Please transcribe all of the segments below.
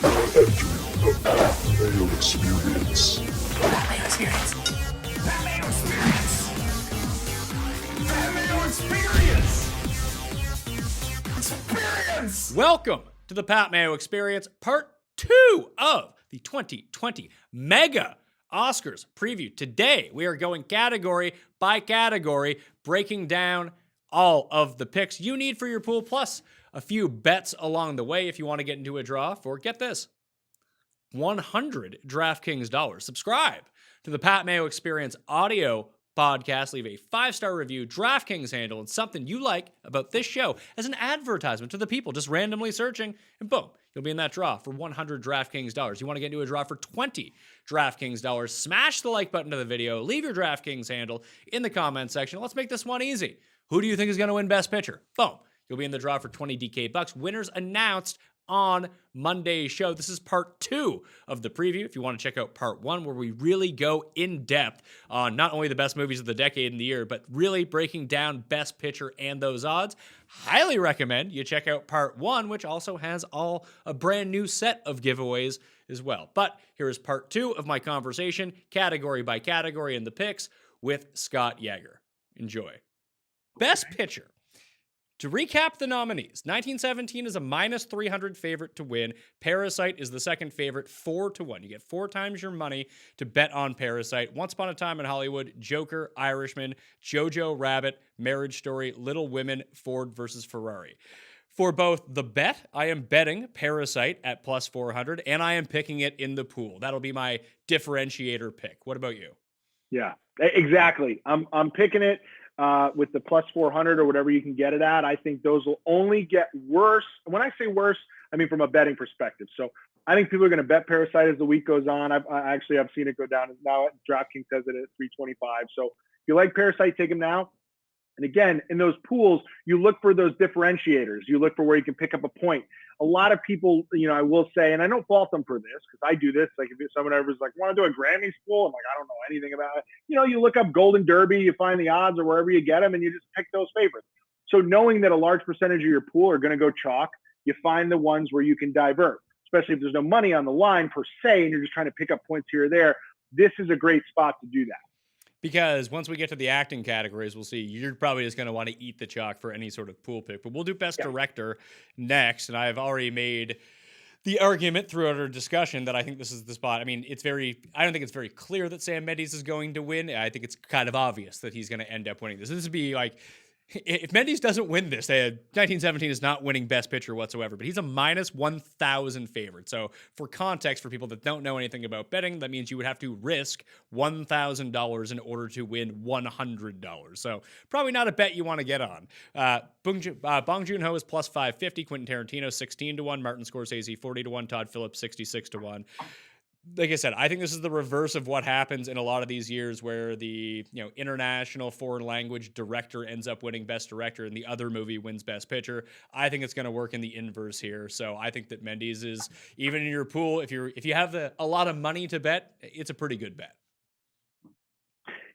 The Mayo Experience. That Mayo Experience. That Mayo Experience. That Mayo Experience. Experience. Welcome to the Pat Mayo Experience, part 2 of the 2020 Mega Oscars preview. Today, we are going category by category, breaking down all of the picks you need for your pool, plus a few bets along the way if you want to get into a draw for, get this, 100 DraftKings dollars. Subscribe to the Pat Mayo Experience audio podcast. Leave a 5-star review, DraftKings handle, and something you like about this show as an advertisement to the people just randomly searching, and boom, you'll be in that draw for 100 DraftKings dollars. You want to get into a draw for 20 DraftKings dollars? Smash the like button to the video. Leave your DraftKings handle in the comment section. Let's make this one easy. Who do you think is going to win Best Picture? Boom. You'll be in the draw for 20 DK bucks. Winners announced on Monday's show. This is part 2 of the preview. If you want to check out part 1, where we really go in depth on not only the best movies of the decade and the year, but really breaking down Best Picture and those odds, highly recommend you check out part 1, which also has a brand new set of giveaways as well. But here is part 2 of my conversation, category by category in the picks with Scott Yager. Enjoy. Best Picture. To recap the nominees, 1917 is a minus 300 favorite to win. Parasite is the second favorite, 4-1. You get 4 times your money to bet on Parasite. Once Upon a Time in Hollywood, Joker, Irishman, Jojo Rabbit, Marriage Story, Little Women, Ford versus Ferrari. For both the bet, I am betting Parasite at plus 400, and I am picking it in the pool. That'll be my differentiator pick. What about you? Yeah, exactly. I'm picking it with the plus 400 or whatever you can get it at. I think those will only get worse. When I say worse, I mean from a betting perspective. So I think people are going to bet Parasite as the week goes on. I've seen it go down. Now DraftKings says it at 325. So if you like Parasite, take them now. And again, in those pools, you look for those differentiators. You look for where you can pick up a point. A lot of people, I will say, and I don't fault them for this because I do this. Like if someone ever's like, want to do a Grammys pool? I'm like, I don't know anything about it. You look up Golden Derby, you find the odds or wherever you get them, and you just pick those favorites. So knowing that a large percentage of your pool are going to go chalk, you find the ones where you can divert, especially if there's no money on the line per se, and you're just trying to pick up points here or there. This is a great spot to do that. Because once we get to the acting categories, we'll see you're probably just going to want to eat the chalk for any sort of pool pick. But we'll do Best Director next, and I've already made the argument throughout our discussion that I think this is the spot. I mean, I don't think it's very clear that Sam Mendes is going to win. I think it's kind of obvious that he's going to end up winning this. This would be like, if Mendes doesn't win this, 1917 is not winning Best Picture whatsoever, but he's a minus 1,000 favorite. So for context, for people that don't know anything about betting, that means you would have to risk $1,000 in order to win $100. So probably not a bet you want to get on. Bong Joon-ho is plus 550, Quentin Tarantino 16-1, Martin Scorsese 40-1, Todd Phillips 66-1. Like I said, I think this is the reverse of what happens in a lot of these years where the international foreign language director ends up winning Best Director and the other movie wins Best Picture. I think it's going to work in the inverse here. So I think that Mendes is, even in your pool, if you have a lot of money to bet, it's a pretty good bet.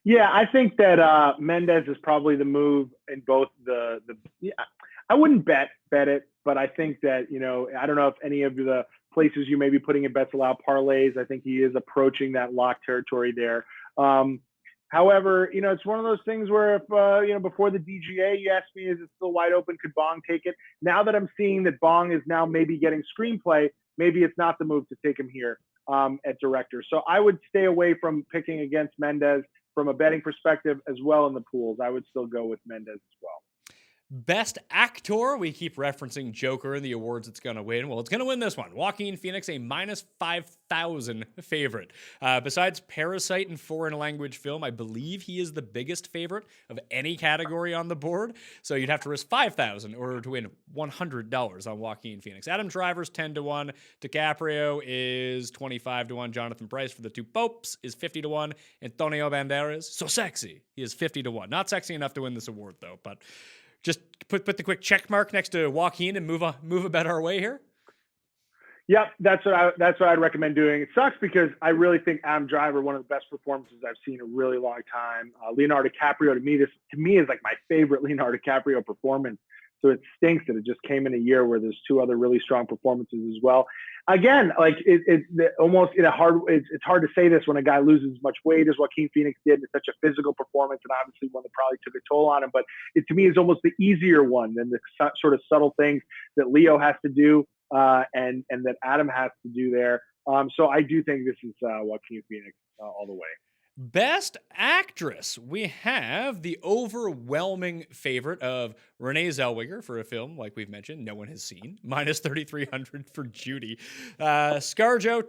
Yeah, I think that Mendes is probably the move in both I wouldn't bet it, but I think that, I don't know if any of the places you may be putting in bets allow parlays. I think he is approaching that lock territory there. However, it's one of those things where if, before the DGA, you asked me, is it still wide open? Could Bong take it? Now that I'm seeing that Bong is now maybe getting Screenplay, maybe it's not the move to take him here at director. So I would stay away from picking against Mendes from a betting perspective as well in the pools. I would still go with Mendes as well. Best Actor, we keep referencing Joker and the awards it's going to win. Well, it's going to win this one. Joaquin Phoenix, a minus 5,000 favorite. Besides Parasite and foreign language film, I believe he is the biggest favorite of any category on the board. So you'd have to risk 5,000 in order to win $100 on Joaquin Phoenix. Adam Driver's 10-1. DiCaprio is 25-1. Jonathan Pryce for The Two Popes is 50-1. Antonio Banderas, so sexy, he is 50-1. Not sexy enough to win this award, though, but just put the quick check mark next to Joaquin and move a bet our way here. Yep, that's what I'd recommend doing. It sucks because I really think Adam Driver, one of the best performances I've seen in a really long time. Leonardo DiCaprio to me is like my favorite Leonardo DiCaprio performance So it stinks that it just came in a year where there's two other really strong performances as well. Again, like it's hard to say this when a guy loses as much weight as Joaquin Phoenix did. It's such a physical performance, and obviously one that probably took a toll on him. But it to me is almost the easier one than the sort of subtle things that Leo has to do and that Adam has to do there. So I do think this is Joaquin Phoenix all the way. Best Actress, we have the overwhelming favorite of Renee Zellweger for a film, like we've mentioned, no one has seen, minus 3,300 for Judy. ScarJo,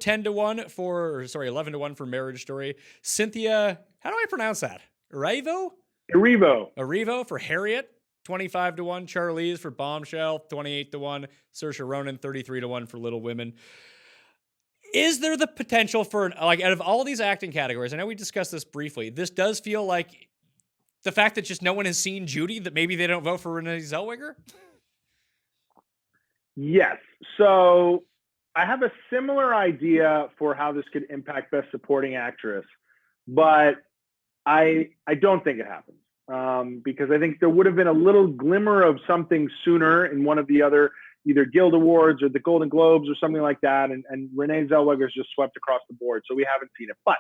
11 to 1 for Marriage Story. Cynthia, how do I pronounce that? Erivo for Harriet, 25 to 1. Charlize for Bombshell, 28 to 1. Saoirse Ronan, 33 to 1 for Little Women. Is there the potential for, like, out of all these acting categories, I know we discussed this briefly, this does feel like the fact that just no one has seen Judy, that maybe they don't vote for Renee Zellweger? Yes. So I have a similar idea for how this could impact Best Supporting Actress, but I don't think it happens because I think there would have been a little glimmer of something sooner in one of the other either Guild Awards or the Golden Globes or something like that. And Renee Zellweger's just swept across the board. So we haven't seen it. But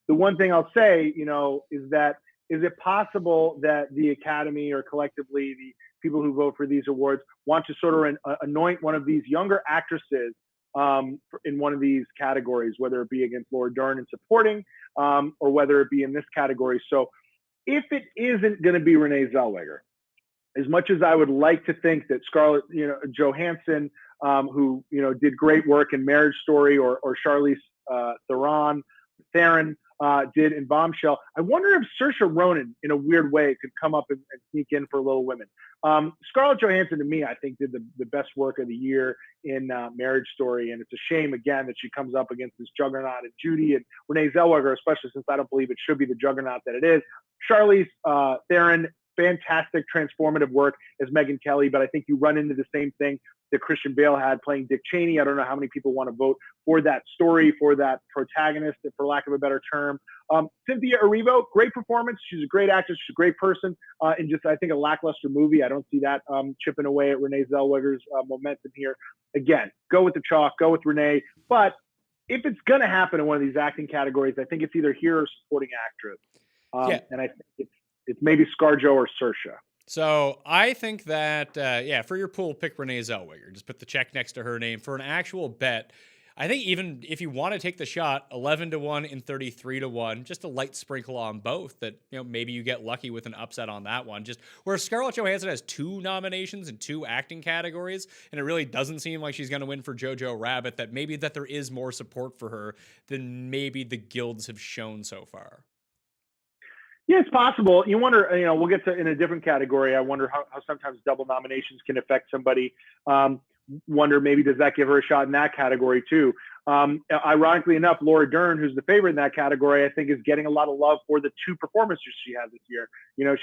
the one thing I'll say, is it possible that the Academy or collectively the people who vote for these awards want to sort of anoint one of these younger actresses in one of these categories, whether it be against Laura Dern in supporting or whether it be in this category. So if it isn't going to be Renee Zellweger, as much as I would like to think that Scarlett, Johansson, who, did great work in Marriage Story or Charlize Theron did in Bombshell, I wonder if Saoirse Ronan, in a weird way, could come up and sneak in for Little Women. Scarlett Johansson, to me, I think did the best work of the year in Marriage Story, and it's a shame, again, that she comes up against this juggernaut and Judy and Renee Zellweger, especially since I don't believe it should be the juggernaut that it is. Charlize Theron, fantastic transformative work as Megyn Kelly, but I think you run into the same thing that Christian Bale had playing Dick Cheney. I don't know how many people want to vote for that story, for that protagonist, for lack of a better term. Cynthia Erivo, great performance. She's a great actress. She's a great person in just, I think, a lackluster movie. I don't see that chipping away at Renee Zellweger's momentum here. Again, go with the chalk, go with Renee. But if it's going to happen in one of these acting categories, I think it's either here or supporting actress. And I think it's maybe ScarJo or Saoirse. So I think that, for your pool, pick Renee Zellweger. Just put the check next to her name. For an actual bet, I think even if you want to take the shot, 11 to 1 and 33 to 1, just a light sprinkle on both that, maybe you get lucky with an upset on that one. Just where Scarlett Johansson has 2 nominations in 2 acting categories, and it really doesn't seem like she's going to win for Jojo Rabbit, that maybe that there is more support for her than maybe the guilds have shown so far. Yeah, it's possible. You wonder, we'll get to in a different category. I wonder how sometimes double nominations can affect somebody. Wonder maybe does that give her a shot in that category too? Ironically enough, Laura Dern, who's the favorite in that category, I think is getting a lot of love for the 2 performances she had this year.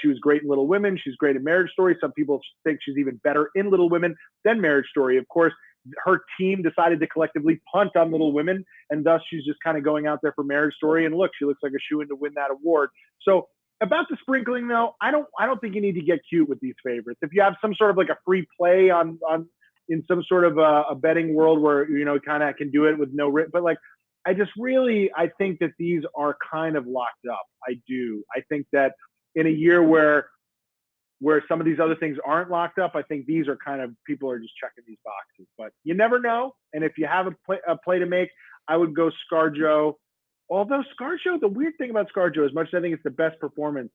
She was great in Little Women. She's great in Marriage Story. Some people think she's even better in Little Women than Marriage Story. Of course, her team decided to collectively punt on Little Women, and thus she's just kind of going out there for Marriage Story. And look, she looks like a shoo-in to win that award. So about the sprinkling, though, I don't think you need to get cute with these favorites. If you have some sort of like a free play on in some sort of a betting world where kind of can do it with no risk, but like I think that these are kind of locked up. I do. I think that in a year where some of these other things aren't locked up, I think these are kind of people are just checking these boxes. But you never know. And if you have a play to make, I would go ScarJo. Although ScarJo, the weird thing about ScarJo, as much as I think it's the best performance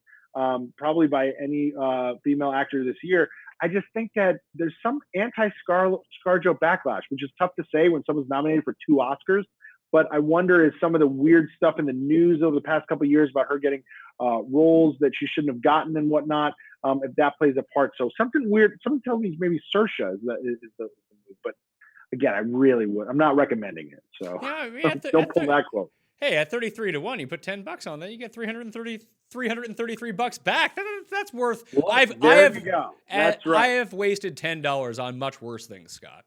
probably by any female actor this year, I just think that there's some anti-ScarJo backlash, which is tough to say when someone's nominated for 2 Oscars. But I wonder if some of the weird stuff in the news over the past couple of years about her getting roles that she shouldn't have gotten and whatnot, if that plays a part. So something weird, something tells me maybe Saoirse is the move. But again, I really would. I'm not recommending it. So don't pull that quote. Hey, at 33 to 1, you put $10 on that, you get $333 back. That's worth. Well, I go. That's right. I have wasted $10 on much worse things, Scott.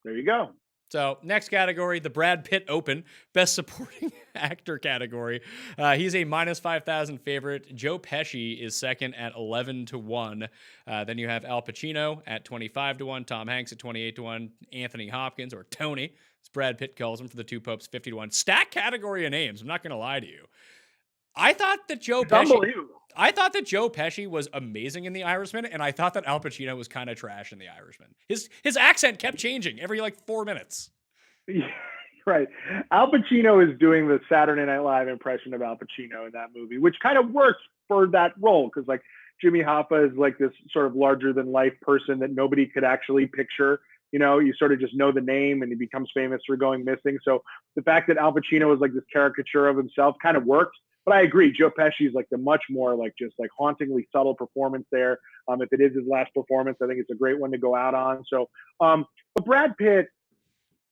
There you go. So next category, the Brad Pitt Open, Best Supporting Actor category. He's a minus 5,000 favorite. Joe Pesci is second at 11-1. Then you have Al Pacino at 25-1, Tom Hanks at 28-1, Anthony Hopkins, or Tony, as Brad Pitt calls him, for the Two Popes, 50-1. Stack category of names. I'm not going to lie to you. I thought that Joe Pesci was amazing in The Irishman, and I thought that Al Pacino was kind of trash in The Irishman. His accent kept changing every 4 minutes. Yeah, right. Al Pacino is doing the Saturday Night Live impression of Al Pacino in that movie, which kind of works for that role because Jimmy Hoffa is this sort of larger than life person that nobody could actually picture. You sort of just know the name and he becomes famous for going missing. So the fact that Al Pacino was this caricature of himself kind of works. But I agree, Joe Pesci is the much more hauntingly subtle performance there. If it is his last performance, I think it's a great one to go out on. So, but Brad Pitt,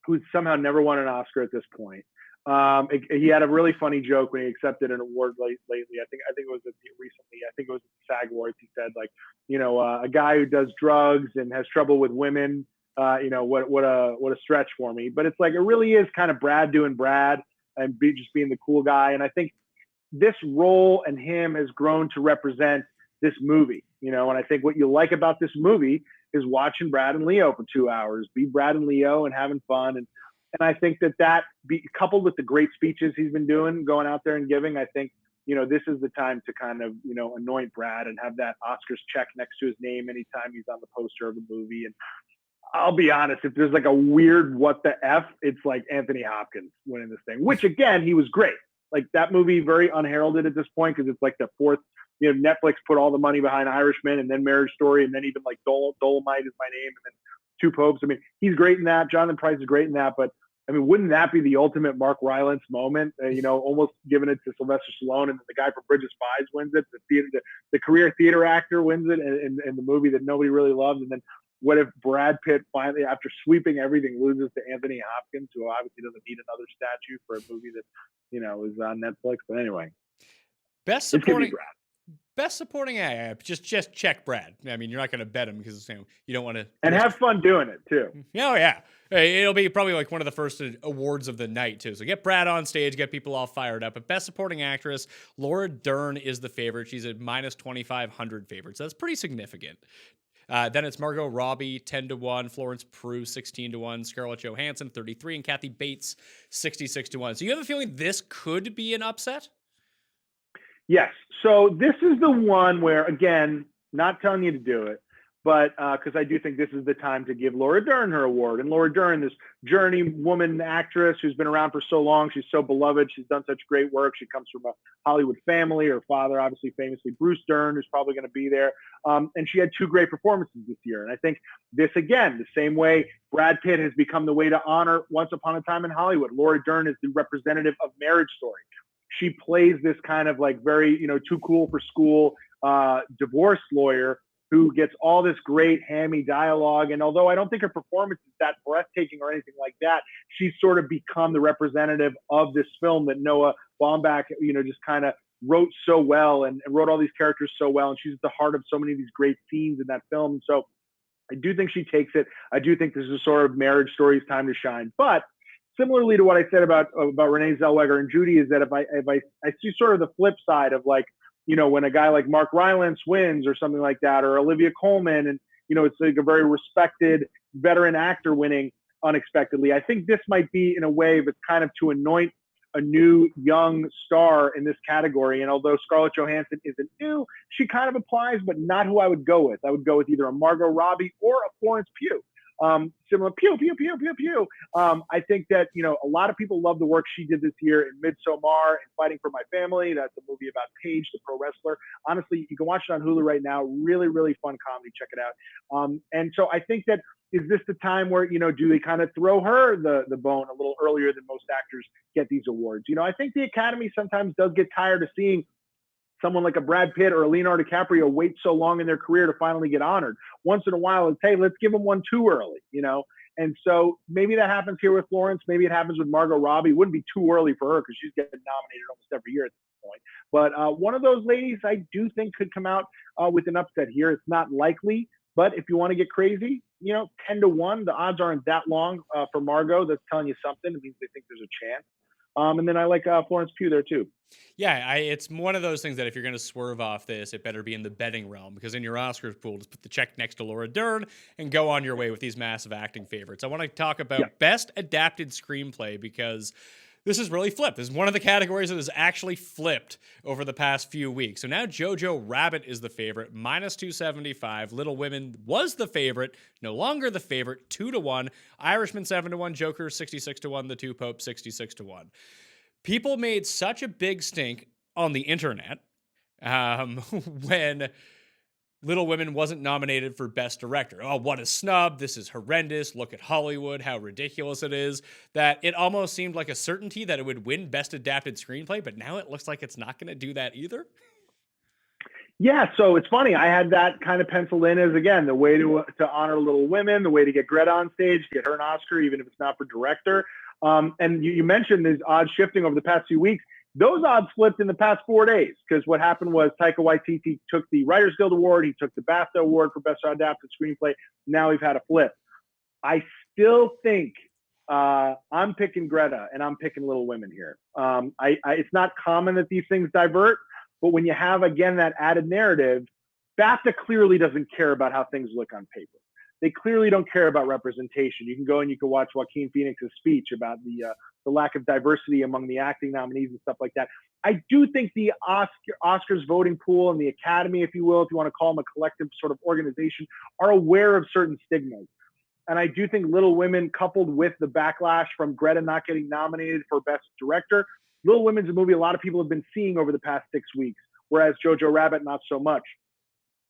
who's somehow never won an Oscar at this point, he had a really funny joke when he accepted an award lately. I think it was recently. I think it was at the SAG Awards. He said a guy who does drugs and has trouble with women. What a stretch for me. But it's it really is kind of Brad doing Brad and just being the cool guy. And I think this role and him has grown to represent this movie, and I think what you like about this movie is watching Brad and Leo for 2 hours, be Brad and Leo and having fun. And I think that coupled with the great speeches he's been doing, going out there and giving, I think, this is the time to kind of, anoint Brad and have that Oscars check next to his name anytime he's on the poster of the movie. And I'll be honest, if there's a weird what the F, it's Anthony Hopkins winning this thing, which again, he was great. That movie, very unheralded at this point because it's the fourth. Netflix put all the money behind Irishman and then Marriage Story and then even Dolomite Is My Name and then Two Popes. I mean, he's great in that. Jonathan Pryce is great in that. But I mean, wouldn't that be the ultimate Mark Rylance moment? Almost giving it to Sylvester Stallone and then the guy from Bridge of Spies wins it. The career theater actor wins it in the movie that nobody really loves. And then what if Brad Pitt finally, after sweeping everything, loses to Anthony Hopkins, who obviously doesn't need another statue for a movie that is on Netflix? But anyway, Best supporting actor. Just check Brad. I mean, you're not going to bet him because you don't want to. And have fun doing it too. Oh yeah, it'll be probably one of the first awards of the night too. So get Brad on stage, get people all fired up. But Best Supporting Actress, Laura Dern is the favorite. She's a minus 2,500 favorite. So that's pretty significant. Then it's Margot Robbie, 10-1, Florence Pugh, 16-1, Scarlett Johansson, 33, and Kathy Bates, 66-1. So you have a feeling this could be an upset? Yes. So this is the one where, again, not telling you to do it, but because I do think this is the time to give Laura Dern her award. And Laura Dern, this journeywoman actress who's been around for so long, she's so beloved, she's done such great work. She comes from a Hollywood family. Her father, obviously famously Bruce Dern, who's probably going to be there. And she had two great performances this year. And I think this, again, the same way Brad Pitt has become the way to honor Once Upon a Time in Hollywood. Laura Dern is the representative of Marriage Story. She plays this kind of very, too cool for school divorce lawyer who gets all this great hammy dialogue. And although I don't think her performance is that breathtaking or anything like that, she's sort of become the representative of this film that Noah Baumbach, just kind of wrote so well and wrote all these characters so well. And she's at the heart of so many of these great scenes in that film. So I do think she takes it. I do think this is sort of Marriage Story's time to shine. But similarly to what I said about Renee Zellweger and Judy is that if I see sort of the flip side of when a guy like Mark Rylance wins or something like that, or Olivia Colman, and, it's a very respected veteran actor winning unexpectedly. I think this might be in a way, but kind of to anoint a new young star in this category. And although Scarlett Johansson isn't new, she kind of applies, but not who I would go with. I would go with either a Margot Robbie or a Florence Pugh. Similar pew, pew, pew, pew, pew. I think that, a lot of people love the work she did this year in Midsommar and Fighting for My Family. That's a movie about Paige, the pro wrestler. Honestly, you can watch it on Hulu right now. Really, really fun comedy. Check it out. And so I think that, is this the time where, do they kind of throw her the bone a little earlier than most actors get these awards? I think the Academy sometimes does get tired of seeing someone like a Brad Pitt or a Leonardo DiCaprio wait so long in their career to finally get honored. Once in a while, it's, hey, let's give them one too early, And so maybe that happens here with Florence. Maybe it happens with Margot Robbie. It wouldn't be too early for her because she's getting nominated almost every year at this point. But one of those ladies I do think could come out with an upset here. It's not likely, But if you want to get crazy, 10-1, the odds aren't that long for Margot. That's telling you something. It means they think there's a chance. And then I like Florence Pugh there too. Yeah, it's one of those things that if you're going to swerve off this, it better be in the betting realm, because in your Oscars pool, just put the check next to Laura Dern and go on your way with these massive acting favorites. I want to talk about Best Adapted Screenplay, because this is really flipped. This is one of the categories that has actually flipped over the past few weeks. So now Jojo Rabbit is the favorite, -275. Little Women was the favorite, no longer the favorite, 2-1. Irishman 7-1, Joker 66-1, The Two Popes 66-1. People made such a big stink on the internet when Little Women wasn't nominated for Best Director. Oh, what a snub. This is horrendous. Look at Hollywood, how ridiculous it is. That it almost seemed like a certainty that it would win Best Adapted Screenplay, but now it looks like it's not going to do that either. Yeah, so it's funny. I had that kind of penciled in as, again, the way to honor Little Women, the way to get Greta on stage, get her an Oscar, even if it's not for director. And you mentioned these odds shifting over the past few weeks. Those odds flipped in the past 4 days, because what happened was Taika Waititi took the Writers Guild Award. He took the BAFTA Award for Best Adapted Screenplay. Now we've had a flip. I still think I'm picking Greta and I'm picking Little Women here. It's not common that these things divert, but when you have, again, that added narrative, BAFTA clearly doesn't care about how things look on paper. They clearly don't care about representation. You can go and you can watch Joaquin Phoenix's speech about the lack of diversity among the acting nominees and stuff like that. I do think the Oscars voting pool and the Academy, if you will, if you want to call them a collective sort of organization, are aware of certain stigmas. And I do think Little Women, coupled with the backlash from Greta not getting nominated for Best Director, Little Women's a movie a lot of people have been seeing over the past 6 weeks, whereas Jojo Rabbit, not so much.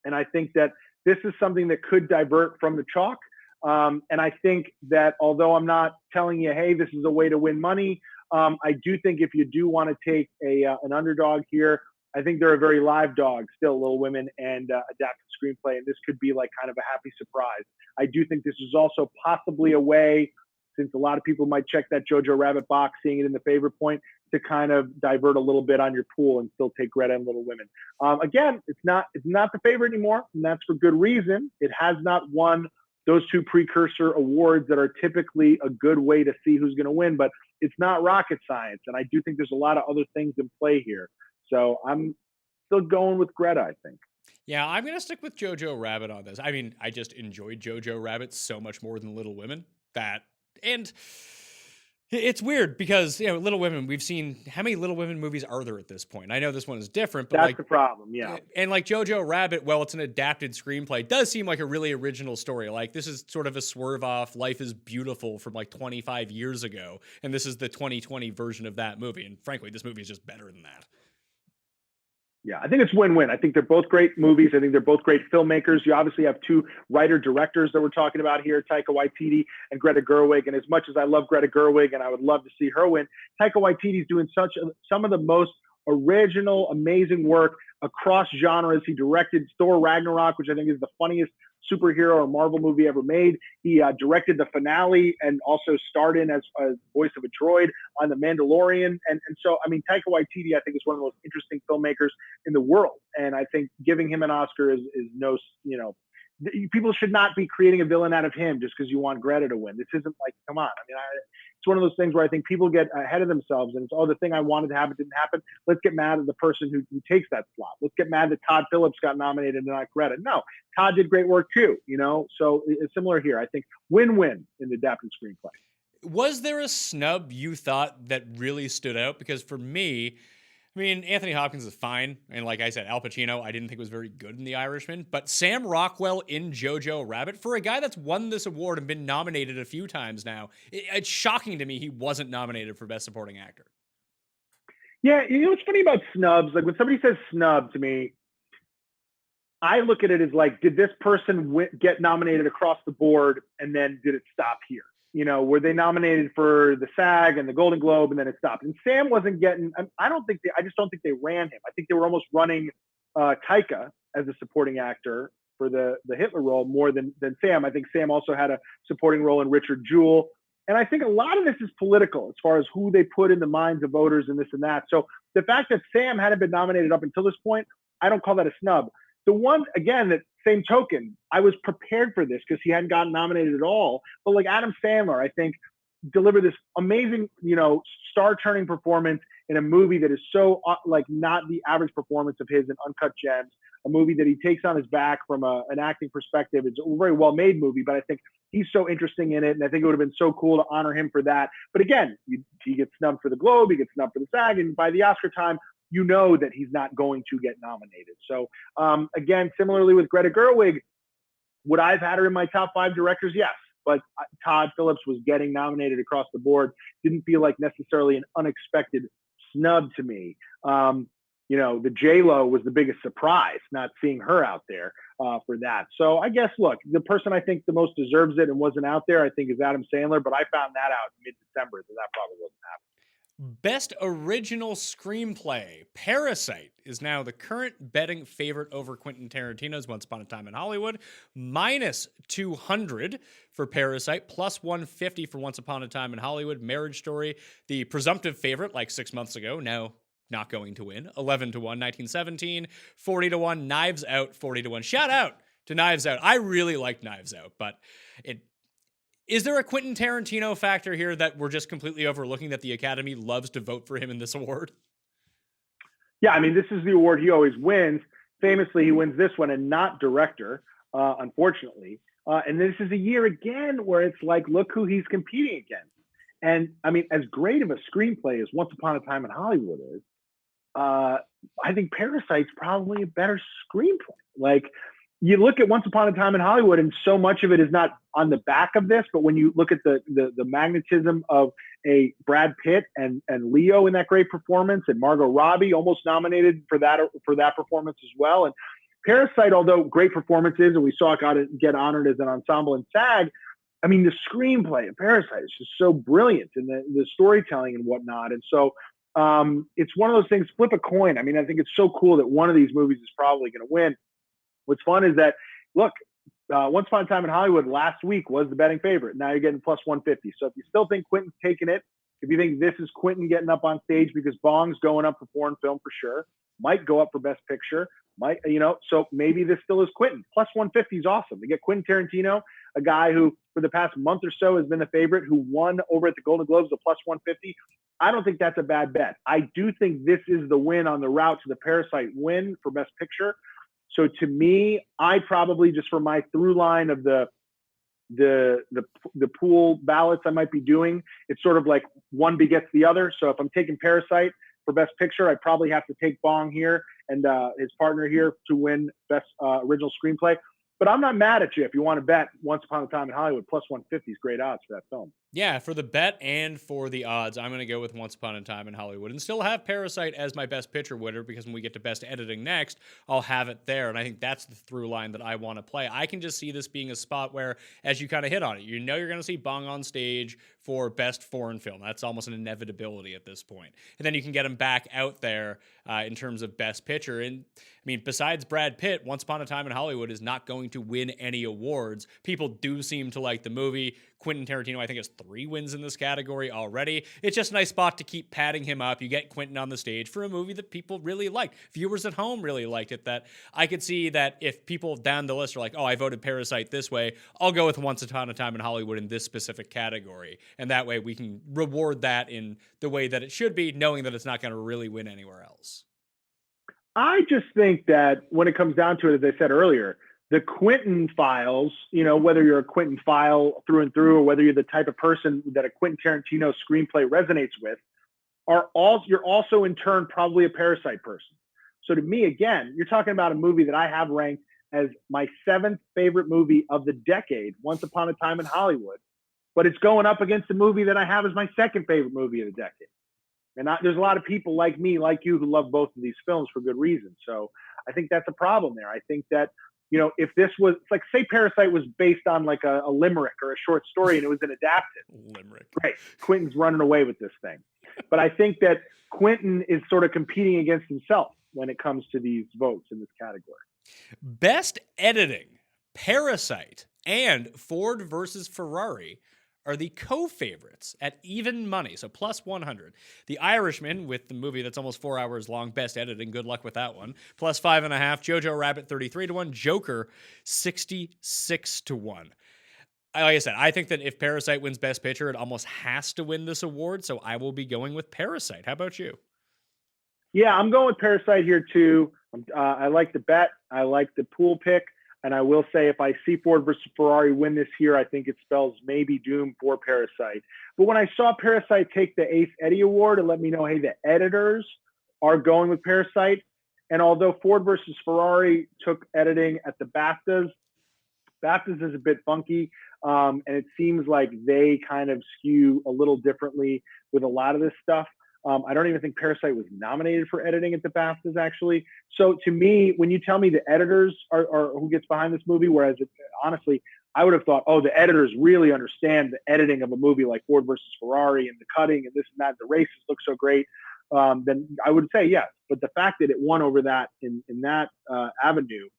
And I think that this is something that could divert from the chalk. And I think that although I'm not telling you, hey, this is a way to win money, I do think if you do want to take an underdog here, I think they're a very live dog still, Little Women and Adapted Screenplay. And this could be like kind of a happy surprise. I do think this is also possibly a way, since a lot of people might check that Jojo Rabbit box, seeing it in the favorite point, to kind of divert a little bit on your pool and still take Greta and Little Women. Again, it's not the favorite anymore, and that's for good reason. It has not won those two precursor awards that are typically a good way to see who's going to win, but it's not rocket science, and I do think there's a lot of other things in play here. So I'm still going with Greta, I think. Yeah, I'm going to stick with Jojo Rabbit on this. I mean, I just enjoyed Jojo Rabbit so much more than Little Women. And it's weird because, Little Women, we've seen, how many Little Women movies are there at this point? I know this one is different, but that's the problem, yeah. And like Jojo Rabbit, well, it's an adapted screenplay. It does seem like a really original story. Like, this is sort of a swerve off Life is Beautiful from like 25 years ago, and this is the 2020 version of that movie. And frankly, this movie is just better than that. Yeah, I think it's win-win. I think they're both great movies. I think they're both great filmmakers. You obviously have two writer-directors that we're talking about here, Taika Waititi and Greta Gerwig. And as much as I love Greta Gerwig and I would love to see her win, Taika Waititi's doing some of the most original, amazing work across genres. He directed Thor Ragnarok, which I think is the funniest superhero or Marvel movie ever made. He directed the finale and also starred in as voice of a droid on The Mandalorian. And so, I mean, Taika Waititi, I think, is one of the most interesting filmmakers in the world. And I think giving him an Oscar is no, people should not be creating a villain out of him just because you want Greta to win. This isn't like, come on. I mean, it's one of those things where I think people get ahead of themselves and it's, the thing I wanted to happen didn't happen. Let's get mad at the person who takes that slot. Let's get mad that Todd Phillips got nominated and not Greta. No, Todd did great work too, so it's similar here. I think win-win in the adapted screenplay. Was there a snub you thought that really stood out? Because for me, I mean, Anthony Hopkins is fine. And like I said, Al Pacino, I didn't think was very good in The Irishman. But Sam Rockwell in Jojo Rabbit, for a guy that's won this award and been nominated a few times now, it's shocking to me he wasn't nominated for Best Supporting Actor. Yeah, what's funny about snubs? Like when somebody says snub to me, I look at it as like, did this person get nominated across the board and then did it stop here? Were they nominated for the SAG and the Golden Globe and then it stopped? And Sam wasn't getting, I just don't think they ran him. I think they were almost running Taika as a supporting actor for the Hitler role more than Sam. I think Sam also had a supporting role in Richard Jewell. And I think a lot of this is political as far as who they put in the minds of voters and this and that. So the fact that Sam hadn't been nominated up until this point, I don't call that a snub. The one, again, that same token, I was prepared for this because he hadn't gotten nominated at all. But like Adam Sandler, I think delivered this amazing, star-turning performance in a movie that is so like not the average performance of his in Uncut Gems, a movie that he takes on his back from an acting perspective. It's a very well-made movie, but I think he's so interesting in it, and I think it would have been so cool to honor him for that. But again, he gets snubbed for the Globe, he gets snubbed for the SAG, and by the Oscar time, you know that he's not going to get nominated. So again, similarly with Greta Gerwig, would I have had her in my top 5 directors? Yes. But Todd Phillips was getting nominated across the board. Didn't feel like necessarily an unexpected snub to me. The J-Lo was the biggest surprise, not seeing her out there for that. So I guess, look, the person I think the most deserves it and wasn't out there, I think, is Adam Sandler. But I found that out in mid-December, so that probably wasn't happening. Best Original Screenplay. Parasite is now the current betting favorite over Quentin Tarantino's Once Upon a Time in Hollywood. Minus 200 for Parasite, plus 150 for Once Upon a Time in Hollywood. Marriage Story, the presumptive favorite like 6 months ago, now not going to win. 11-1, 1917, 40-1, Knives Out, 40-1. Shout out to Knives Out. I really liked Knives Out, but is there a Quentin Tarantino factor here that we're just completely overlooking, that the Academy loves to vote for him in this award? Yeah, I mean, this is the award he always wins. Famously, he wins this one and not director, unfortunately. And this is a year again where it's like, look who he's competing against. And I mean, as great of a screenplay as Once Upon a Time in Hollywood is, I think Parasite's probably a better screenplay. Like, you look at Once Upon a Time in Hollywood, and so much of it is not on the back of this, but when you look at the magnetism of a Brad Pitt and Leo in that great performance, and Margot Robbie almost nominated for that performance as well. And Parasite, although great performances, and we saw it get honored as an ensemble in SAG, I mean, the screenplay of Parasite is just so brilliant, and the storytelling and whatnot. And so it's one of those things, flip a coin. I mean, I think it's so cool that one of these movies is probably going to win. What's fun is that, look, Once Upon a Time in Hollywood last week was the betting favorite. Now you're getting plus 150. So if you still think Quentin's taking it, if you think this is Quentin getting up on stage because Bong's going up for foreign film for sure, might go up for Best Picture, so maybe this still is Quentin. Plus 150 is awesome. To get Quentin Tarantino, a guy who for the past month or so has been the favorite, who won over at the Golden Globes, the plus 150. I don't think that's a bad bet. I do think this is the win on the route to the Parasite win for Best Picture. So to me, I probably, just for my through line of the pool ballots I might be doing, it's sort of like one begets the other. So if I'm taking Parasite for Best Picture, I probably have to take Bong here and his partner here to win Best Original Screenplay. But I'm not mad at you if you want to bet Once Upon a Time in Hollywood. Plus 150 is great odds for that film. Yeah, for the bet and for the odds, I'm going to go with Once Upon a Time in Hollywood and still have Parasite as my Best Picture winner, because when we get to Best Editing next, I'll have it there. And I think that's the through line that I want to play. I can just see this being a spot where, as you kind of hit on it, you're going to see Bong on stage for Best Foreign Film. That's almost an inevitability at this point. And then you can get him back out there in terms of Best Picture. And I mean, besides Brad Pitt, Once Upon a Time in Hollywood is not going to win any awards. People do seem to like the movie. Quentin Tarantino, I think, has 3 wins in this category already. It's just a nice spot to keep padding him up. You get Quentin on the stage for a movie that people really liked. Viewers at home really liked it. That I could see that if people down the list are like, oh, I voted Parasite this way, I'll go with Once Upon a Time in Hollywood in this specific category. And that way we can reward that in the way that it should be, knowing that it's not going to really win anywhere else. I just think that when it comes down to it, as I said earlier, the Quentin files, whether you're a Quentin file through and through, or whether you're the type of person that a Quentin Tarantino screenplay resonates with, you're also in turn probably a Parasite person. So to me, again, you're talking about a movie that I have ranked as my 7th favorite movie of the decade, Once Upon a Time in Hollywood, but it's going up against a movie that I have as my 2nd favorite movie of the decade. And there's a lot of people like me, like you, who love both of these films for good reason. So I think that's a problem there. I think that, if this was, it's like, say Parasite was based on like a limerick or a short story and it was an adapted. Limerick. Right. Quentin's running away with this thing. But I think that Quentin is sort of competing against himself when it comes to these votes in this category. Best Editing, Parasite, and Ford versus Ferrari are the co-favorites at even money, so plus 100. The Irishman, with the movie that's almost 4 hours long, best editing, good luck with that one, plus 5.5. Jojo Rabbit, 33 to 1. Joker, 66 to 1. Like I said, I think that if Parasite wins Best Picture, it almost has to win this award, so I will be going with Parasite. How about you? Yeah, I'm going with Parasite here too. I like the bet. I like the pool pick. And I will say, if I see Ford versus Ferrari win this year, I think it spells maybe doom for Parasite. But when I saw Parasite take the Ace Eddie Award, it let me know, hey, the editors are going with Parasite. And although Ford versus Ferrari took editing at the BAFTAs is a bit funky. And it seems like they kind of skew a little differently with a lot of this stuff. I don't even think Parasite was nominated for editing at the BAFTAs, actually. So to me, when you tell me the editors are who gets behind this movie, whereas honestly, I would have thought, oh, the editors really understand the editing of a movie like Ford versus Ferrari and the cutting and this and that, the races look so great, then I would say yes. But the fact that it won over that in that avenue,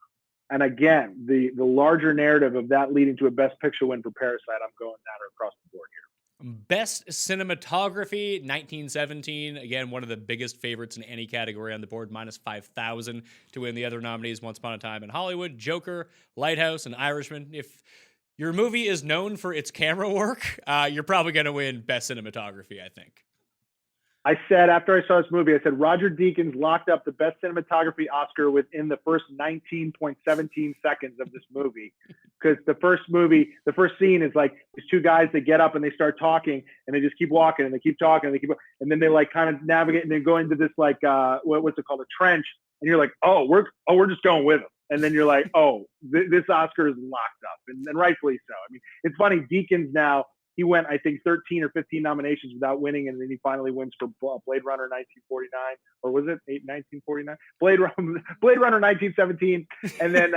and again, the larger narrative of that leading to a Best Picture win for Parasite, I'm going that across the board here. Best cinematography, 1917. Again, one of the biggest favorites in any category on the board, minus 5,000 to win. The other nominees, Once Upon a Time in Hollywood, Joker, Lighthouse, and Irishman. If your movie is known for its camera work, you're probably going to win Best Cinematography, I think. I said, after I saw this movie, I said, Roger Deakins locked up the Best Cinematography Oscar within the first 19.17 seconds of this movie. Because the first scene is like these two guys that get up and they start talking and they just keep walking and they keep talking and and then they like kind of navigate and then go into this like, what's it called? A trench. And you're like, we're just going with them. And then you're like, this Oscar is locked up, and rightfully so. I mean, it's funny. Deakins now, he went, I think, 13 or 15 nominations without winning, and then he finally wins for Blade Runner 1949, or was it 1949? Blade Runner 1917, and then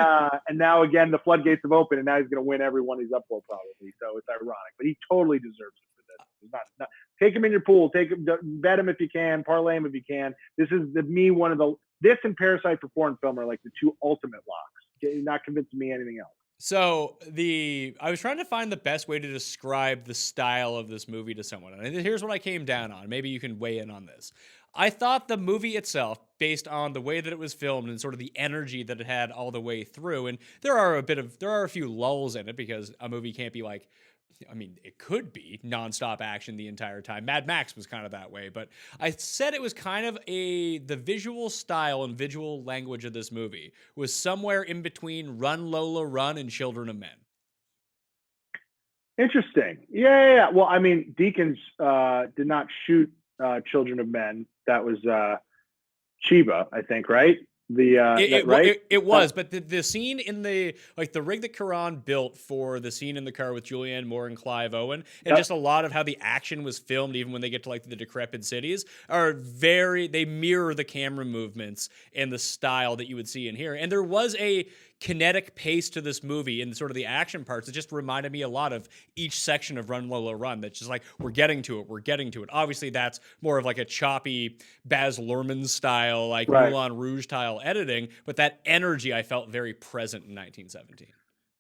and now again the floodgates have opened, and now he's going to win every one he's up for probably. So it's ironic, but he totally deserves it for this. It's not take him in your pool, bet him if you can, parlay him if you can. This is this and Parasite for foreign film are like the two ultimate locks. You're not convincing me anything else. So I was trying to find the best way to describe the style of this movie to someone. And here's what I came down on. Maybe you can weigh in on this. I thought the movie itself, based on the way that it was filmed and sort of the energy that it had all the way through, and there are a few lulls in it because a movie can't be like, I mean, it could be nonstop action the entire time. Mad Max was kind of that way, but I said it was kind of the visual style and visual language of this movie was somewhere in between Run Lola Run and Children of Men. Interesting. Yeah. Well, I mean, Deakins did not shoot Children of Men. That was Chiba, I think, right? It was, but the scene in the rig that Karan built for the scene in the car with Julianne Moore and Clive Owen, and just a lot of how the action was filmed, even when they get to like the decrepit cities, they mirror the camera movements and the style that you would see in here. And there was a kinetic pace to this movie and sort of the action parts. It just reminded me a lot of each section of Run Lola Run. That's just like, we're getting to it. Obviously, that's more of like a choppy Baz Luhrmann style, like Moulin Rouge style editing, but that energy I felt very present in 1917.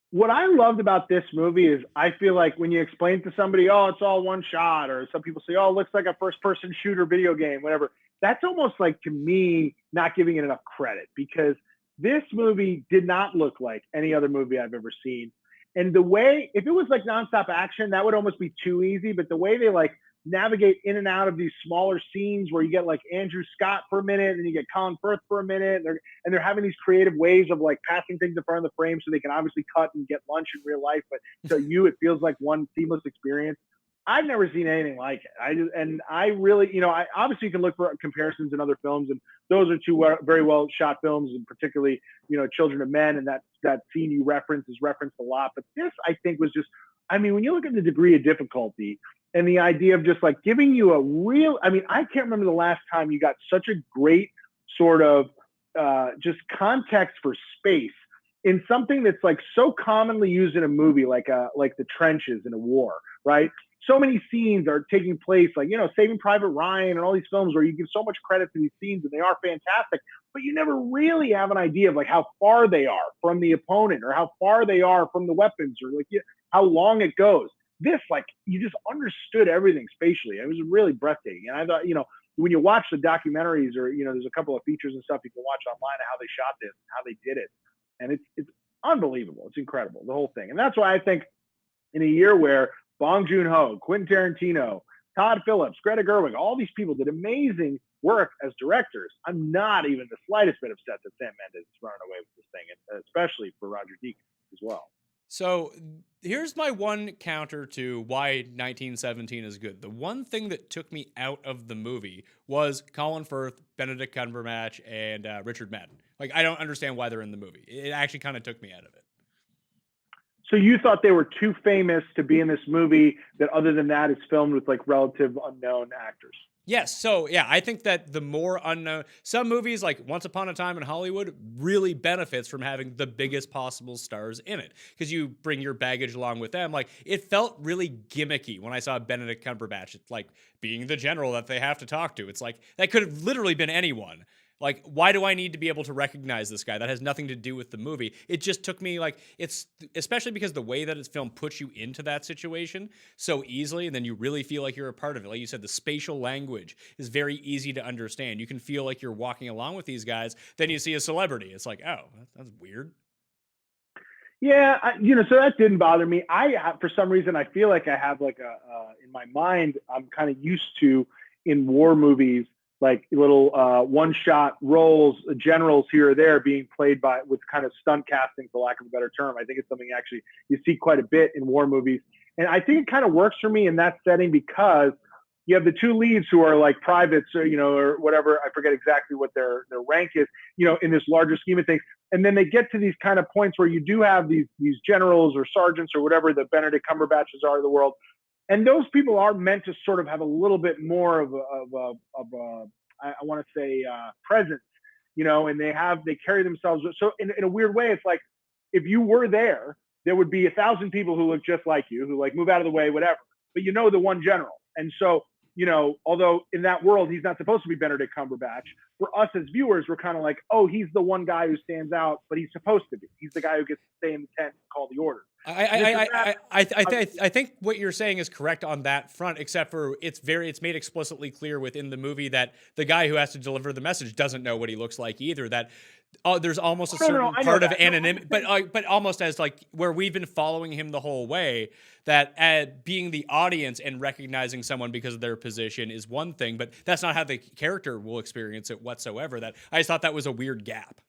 What I loved about this movie is I feel like when you explain to somebody, oh, it's all one shot, or some people say, oh, it looks like a first-person shooter video game, whatever. That's almost like, to me, not giving it enough credit, because this movie did not look like any other movie I've ever seen. And the way, if it was like nonstop action, that would almost be too easy. But the way they like navigate in and out of these smaller scenes where you get like Andrew Scott for a minute and you get Colin Firth for a minute, and they're having these creative ways of like passing things in front of the frame so they can obviously cut and get lunch in real life. But to you, it feels like one seamless experience. I've never seen anything like it. I really, I obviously you can look for comparisons in other films, and those are two very well shot films, and particularly, Children of Men, and that scene you referenced is referenced a lot. But this, I think, was just, I mean, when you look at the degree of difficulty and the idea of just like giving you a real, I mean, I can't remember the last time you got such a great sort of just context for space in something that's like so commonly used in a movie, like the trenches in a war, right? So many scenes are taking place, like, Saving Private Ryan and all these films where you give so much credit to these scenes and they are fantastic, but you never really have an idea of like how far they are from the opponent or how far they are from the weapons or like how long it goes. This, like, you just understood everything spatially. It was really breathtaking. And I thought, when you watch the documentaries or, there's a couple of features and stuff you can watch online of how they shot this, how they did it. And it's unbelievable. It's incredible, the whole thing. And that's why I think in a year where Bong Joon-ho, Quentin Tarantino, Todd Phillips, Greta Gerwig, all these people did amazing work as directors, I'm not even the slightest bit upset that Sam Mendes is running away with this thing, and especially for Roger Deakins as well. So here's my one counter to why 1917 is good. The one thing that took me out of the movie was Colin Firth, Benedict Cumberbatch, and Richard Madden. Like, I don't understand why they're in the movie. It actually kind of took me out of it. So you thought they were too famous to be in this movie, that other than that, it's filmed with like relative unknown actors? Yes. So, yeah, I think that the more unknown, some movies like Once Upon a Time in Hollywood really benefits from having the biggest possible stars in it because you bring your baggage along with them. Like, it felt really gimmicky when I saw Benedict Cumberbatch. It's like being the general that they have to talk to. It's like that could have literally been anyone. Like, why do I need to be able to recognize this guy? That has nothing to do with the movie. It just took me, like, it's, especially because the way that it's filmed puts you into that situation so easily, and then you really feel like you're a part of it. Like you said, the spatial language is very easy to understand. You can feel like you're walking along with these guys. Then you see a celebrity. It's like, oh, that's weird. Yeah, so that didn't bother me. For some reason, I feel like I have like in my mind, I'm kind of used to in war movies, like little one-shot roles, generals here or there being played with kind of stunt casting, for lack of a better term. I think it's something actually you see quite a bit in war movies. And I think it kind of works for me in that setting because you have the two leads who are like privates or, or whatever. I forget exactly what their rank is, in this larger scheme of things. And then they get to these kind of points where you do have these generals or sergeants or whatever the Benedict Cumberbatches are of the world. And those people are meant to sort of have a little bit more of I want to say presence, and they carry themselves. So in a weird way, it's like if you were there would be 1,000 people who look just like you, who like move out of the way, whatever. But the one general. And so, although in that world, he's not supposed to be Benedict Cumberbatch, for us as viewers, we're kind of like, oh, he's the one guy who stands out, but he's supposed to be. He's the guy who gets to stay in the tent and call the orders. I think what you're saying is correct on that front, except for it's made explicitly clear within the movie that the guy who has to deliver the message doesn't know what he looks like either. That there's almost a certain part of anonymity, but almost as like where we've been following him the whole way, that being the audience and recognizing someone because of their position is one thing, but that's not how the character will experience it whatsoever. That I just thought that was a weird gap.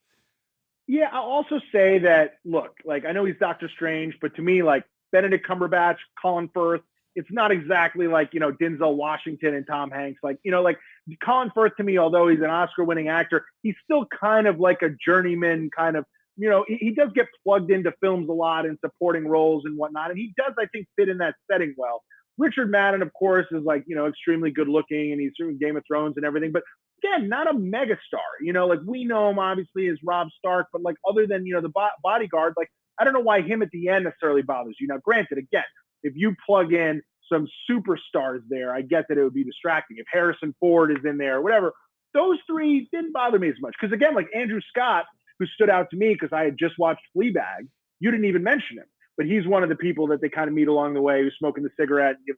Yeah, I'll also say that, look, like, I know he's Doctor Strange, but to me, like, Benedict Cumberbatch, Colin Firth, it's not exactly like, Denzel Washington and Tom Hanks. Like, like Colin Firth to me, although he's an Oscar-winning actor, he's still kind of like a journeyman kind of, he does get plugged into films a lot and supporting roles and whatnot. And he does, I think, fit in that setting well. Richard Madden, of course, is like, extremely good looking, and he's in Game of Thrones and everything. But again, not a megastar, like we know him obviously as Rob Stark, but like other than, the bodyguard, like I don't know why him at the end necessarily bothers you. Now, granted, again, if you plug in some superstars there, I get that it would be distracting. If Harrison Ford is in there or whatever, those three didn't bother me as much. Because again, like Andrew Scott, who stood out to me because I had just watched Fleabag, you didn't even mention him. But he's one of the people that they kind of meet along the way who's smoking the cigarette and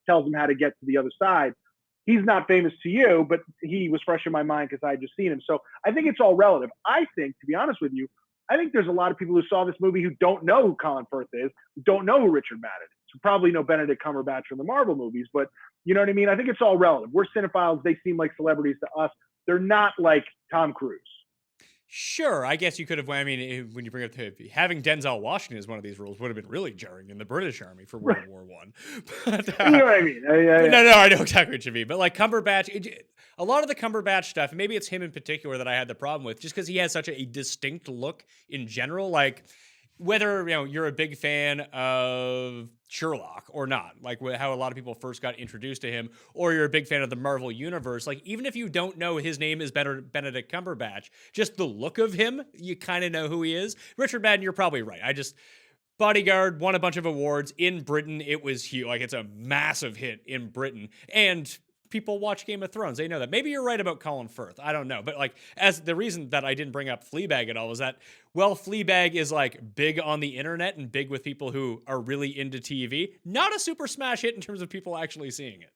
tells them how to get to the other side. He's not famous to you, but he was fresh in my mind because I had just seen him. So I think it's all relative. I think, to be honest with you, I think there's a lot of people who saw this movie who don't know who Colin Firth is, who don't know who Richard Madden is, who probably know Benedict Cumberbatch from the Marvel movies. But you know what I mean? I think it's all relative. We're cinephiles. They seem like celebrities to us. They're not like Tom Cruise. Sure, I guess you could have. I mean, when you bring up having Denzel Washington as one of these roles would have been really jarring in the British Army for World War One. But, you know what I mean? No, I know exactly what you mean. But like Cumberbatch, a lot of the Cumberbatch stuff, maybe it's him in particular that I had the problem with, just because he has such a distinct look in general. Like whether you're a big fan of Sherlock or not, like how a lot of people first got introduced to him, or you're a big fan of the Marvel Universe, like even if you don't know his name is Benedict Cumberbatch, just the look of him, you kind of know who he is. Richard Madden, you're probably right. Bodyguard won a bunch of awards in Britain. It was huge. Like it's a massive hit in Britain. And people watch Game of Thrones. They know that. Maybe you're right about Colin Firth. I don't know. But like, as the reason that I didn't bring up Fleabag at all was that, well, Fleabag is like big on the internet and big with people who are really into TV. Not a super smash hit in terms of people actually seeing it.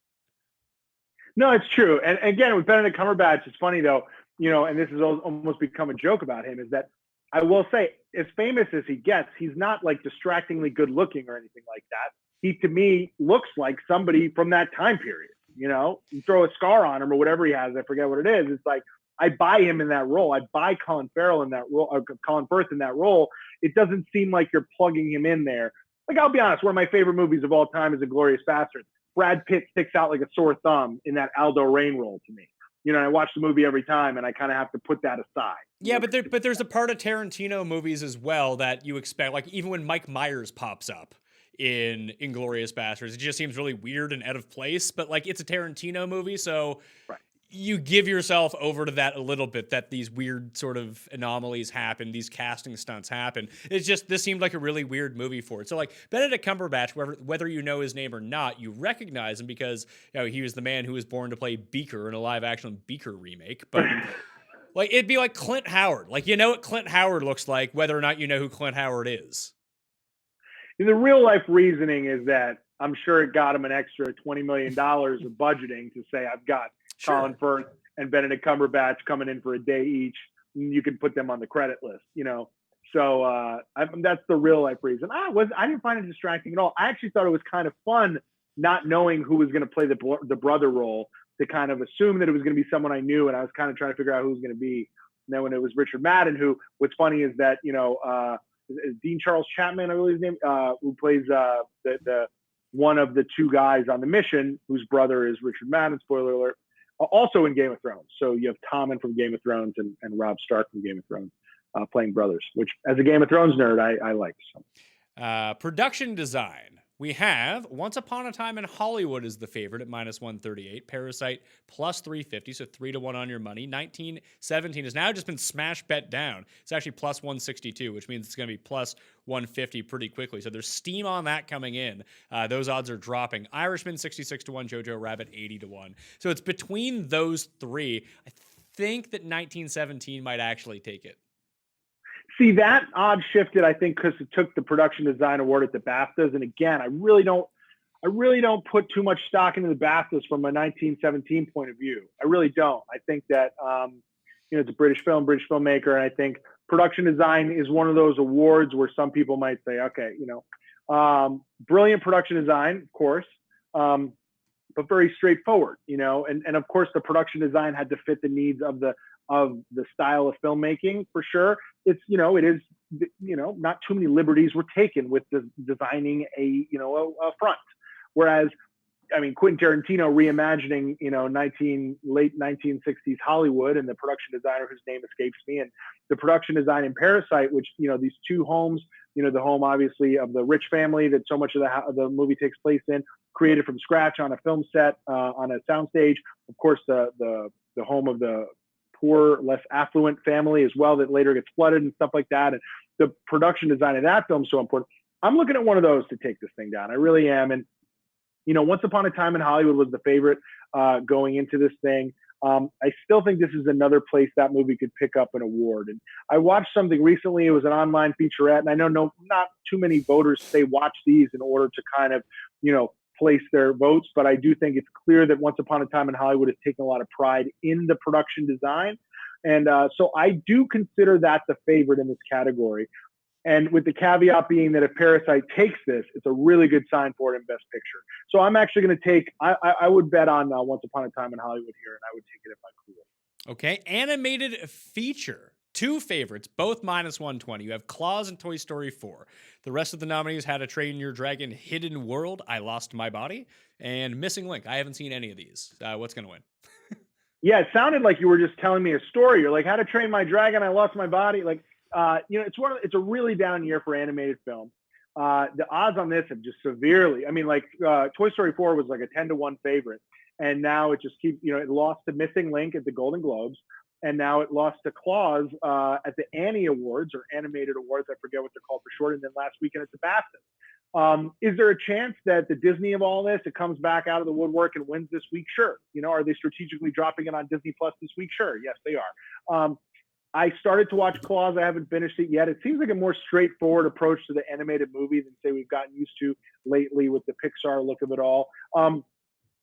No, it's true. And again, with Benedict Cumberbatch, it's funny though, and this has almost become a joke about him, is that I will say, as famous as he gets, he's not like distractingly good looking or anything like that. He, to me, looks like somebody from that time period. You throw a scar on him or whatever he has, I forget what it is. It's like, I buy him in that role. I buy Colin Farrell in that role, or Colin Firth in that role. It doesn't seem like you're plugging him in there. Like, I'll be honest, one of my favorite movies of all time is *Inglourious Basterds*. Brad Pitt sticks out like a sore thumb in that Aldo Rain role to me. I watch the movie every time, and I kind of have to put that aside. Yeah, but there's a part of Tarantino movies as well that you expect, like even when Mike Myers pops up in *Inglourious Basterds*, it just seems really weird and out of place. But like, it's a Tarantino movie, so right. You give yourself over to that a little bit, that these weird sort of anomalies happen, these casting stunts happen. It's just, this seemed like a really weird movie for it. So like, Benedict Cumberbatch, whether you know his name or not, you recognize him because he was the man who was born to play Beaker in a live action Beaker remake. But like, it'd be like Clint Howard. Like, you know what Clint Howard looks like, whether or not you know who Clint Howard is. The real life reasoning is that I'm sure it got him an extra $20 million of budgeting to say, I've got Colin Firth and Benedict Cumberbatch coming in for a day each. You can put them on the credit list, So that's the real life reason. I didn't find it distracting at all. I actually thought it was kind of fun not knowing who was going to play the brother role, to kind of assume that it was going to be someone I knew, and I was kind of trying to figure out who was going to be. And then when it was Richard Madden, what's funny is that Dean Charles Chapman, I believe his name, who plays the one of the two guys on the mission, whose brother is Richard Madden. Spoiler alert. Also in Game of Thrones. So you have Tommen from Game of Thrones and Robb Stark from Game of Thrones playing brothers, which as a Game of Thrones nerd, I liked. So. Production design. We have Once Upon a Time in Hollywood is the favorite at -138. Parasite +350, so 3-1 on your money. 1917 has now just been smash bet down. It's actually +162, which means it's going to be +150 pretty quickly. So there's steam on that coming in. Those odds are dropping. Irishman 66-1, Jojo Rabbit 80-1. So it's between those three. I think that 1917 might actually take it. See, that odd shifted, I think, because it took the production design award at the BAFTAs. And again, I really don't put too much stock into the BAFTAs from a 1917 point of view. I really don't. I think that, it's a British filmmaker. And I think production design is one of those awards where some people might say, okay, brilliant production design, of course, but very straightforward, and of course the production design had to fit the needs of the style of filmmaking for sure. It's, it is, not too many liberties were taken with designing a front. Whereas, Quentin Tarantino reimagining, late 1960s Hollywood, and the production designer whose name escapes me, and the production design in Parasite, which, these two homes, the home obviously of the rich family that so much of the movie takes place in, created from scratch on a film set, on a soundstage. Of course, the home of the poor, less affluent family as well, that later gets flooded and stuff like that. And the production design of that film is so important. I'm looking at one of those to take this thing down. I really am. And, Once Upon a Time in Hollywood was the favorite going into this thing. I still think this is another place that movie could pick up an award. And I watched something recently. It was an online featurette. And I know not too many voters say watch these in order to kind of, place their votes, but I do think it's clear that Once Upon a Time in Hollywood has taken a lot of pride in the production design. And so I do consider that the favorite in this category. And with the caveat being that if Parasite takes this, it's a really good sign for it in Best Picture. So I'm actually going to take, I would bet on Once Upon a Time in Hollywood here, and I would take it if I could. Okay, animated feature. Two favorites, both -120. You have Klaus and Toy Story 4. The rest of the nominees had A Train Your Dragon, Hidden World, I Lost My Body, and Missing Link. I haven't seen any of these. What's going to win? Yeah, it sounded like you were just telling me a story. You're like, How to Train My Dragon, I Lost My Body. Like, it's a really down year for animated film. The odds on this have just severely. Toy Story 4 was like a 10-1 favorite, and now it just keeps. It lost to Missing Link at the Golden Globes. And now it lost to Klaus at the Annie Awards, or Animated Awards. I forget what they're called for short. And then last weekend at the BAFTAs. Is there a chance that the Disney of all this, it comes back out of the woodwork and wins this week? Sure. Are they strategically dropping it on Disney Plus this week? Sure. Yes, they are. I started to watch Claws. I haven't finished it yet. It seems like a more straightforward approach to the animated movie than, say, we've gotten used to lately with the Pixar look of it all.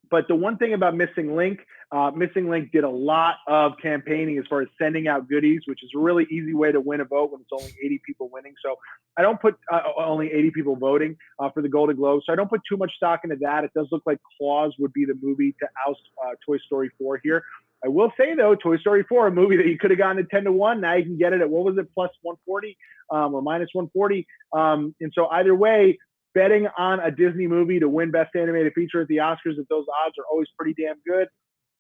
But the one thing about Missing Link did a lot of campaigning as far as sending out goodies, which is a really easy way to win a vote when it's only 80 people winning. So I don't put only 80 people voting for the Golden Globe. So I don't put too much stock into that. It does look like Claws would be the movie to oust Toy Story 4 here. I will say, though, Toy Story 4, a movie that you could have gotten at 10-1. Now you can get it at, what was it, plus 140 or minus 140. And so either way, betting on a Disney movie to win Best Animated Feature at the Oscars at those odds are always pretty damn good.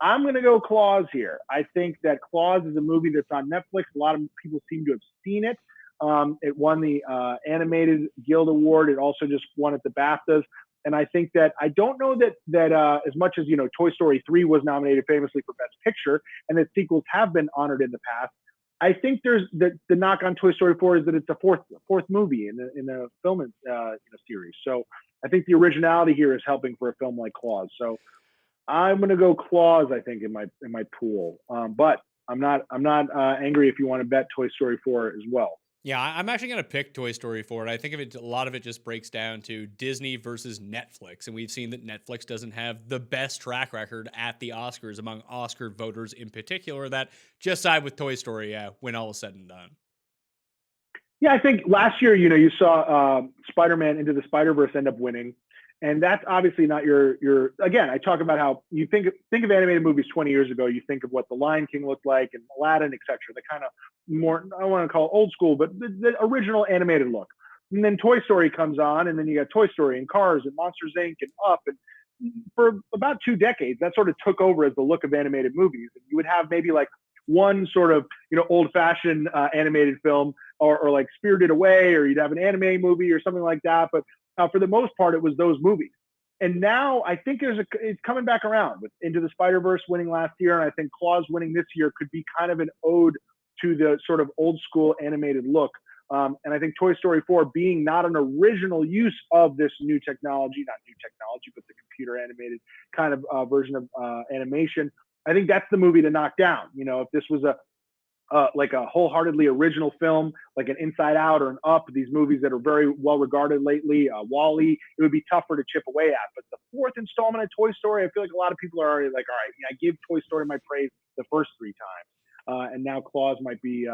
I'm going to go Claws here. I think that Claws is a movie that's on Netflix. A lot of people seem to have seen it. It won the Animated Guild Award. It also just won at the BAFTAs. And I think that I don't know that as much as, Toy Story 3 was nominated famously for Best Picture and that sequels have been honored in the past. I think there's the knock on Toy Story 4 is that it's a fourth movie in the film series. So I think the originality here is helping for a film like Claws. So I'm going to go Claws, I think, in my pool. But I'm not angry if you want to bet Toy Story 4 as well. Yeah, I'm actually going to pick Toy Story 4. And I think a lot of it just breaks down to Disney versus Netflix. And we've seen that Netflix doesn't have the best track record at the Oscars among Oscar voters in particular, that just side with Toy Story when all is said and done. Yeah, I think last year, you saw Spider-Man Into the Spider-Verse end up winning. And that's obviously not your again, I talk about how you think of animated movies 20 years ago, you think of what The Lion King looked like and Aladdin, et cetera, the kind of more, I don't want to call it old school, but the original animated look. And then Toy Story comes on, and then you got Toy Story and Cars and Monsters, Inc. and Up. And for about 2 decades, that sort of took over as the look of animated movies. And you would have maybe like one sort of, old-fashioned animated film or like Spirited Away, or you'd have an anime movie or something like that. But for the most part, it was those movies. And now I think it's coming back around with Into the Spider-Verse winning last year. And I think Claws winning this year could be kind of an ode to the sort of old school animated look. And I think Toy Story 4 being not an original use of this not new technology, but the computer animated kind of version of animation. I think that's the movie to knock down. If this was like a wholeheartedly original film, like an Inside Out or an Up, these movies that are very well regarded lately, WALL-E, it would be tougher to chip away at. But the 4th installment of Toy Story, I feel like a lot of people are already like, all right, I gave Toy Story my praise the first 3 times. And now Claws might be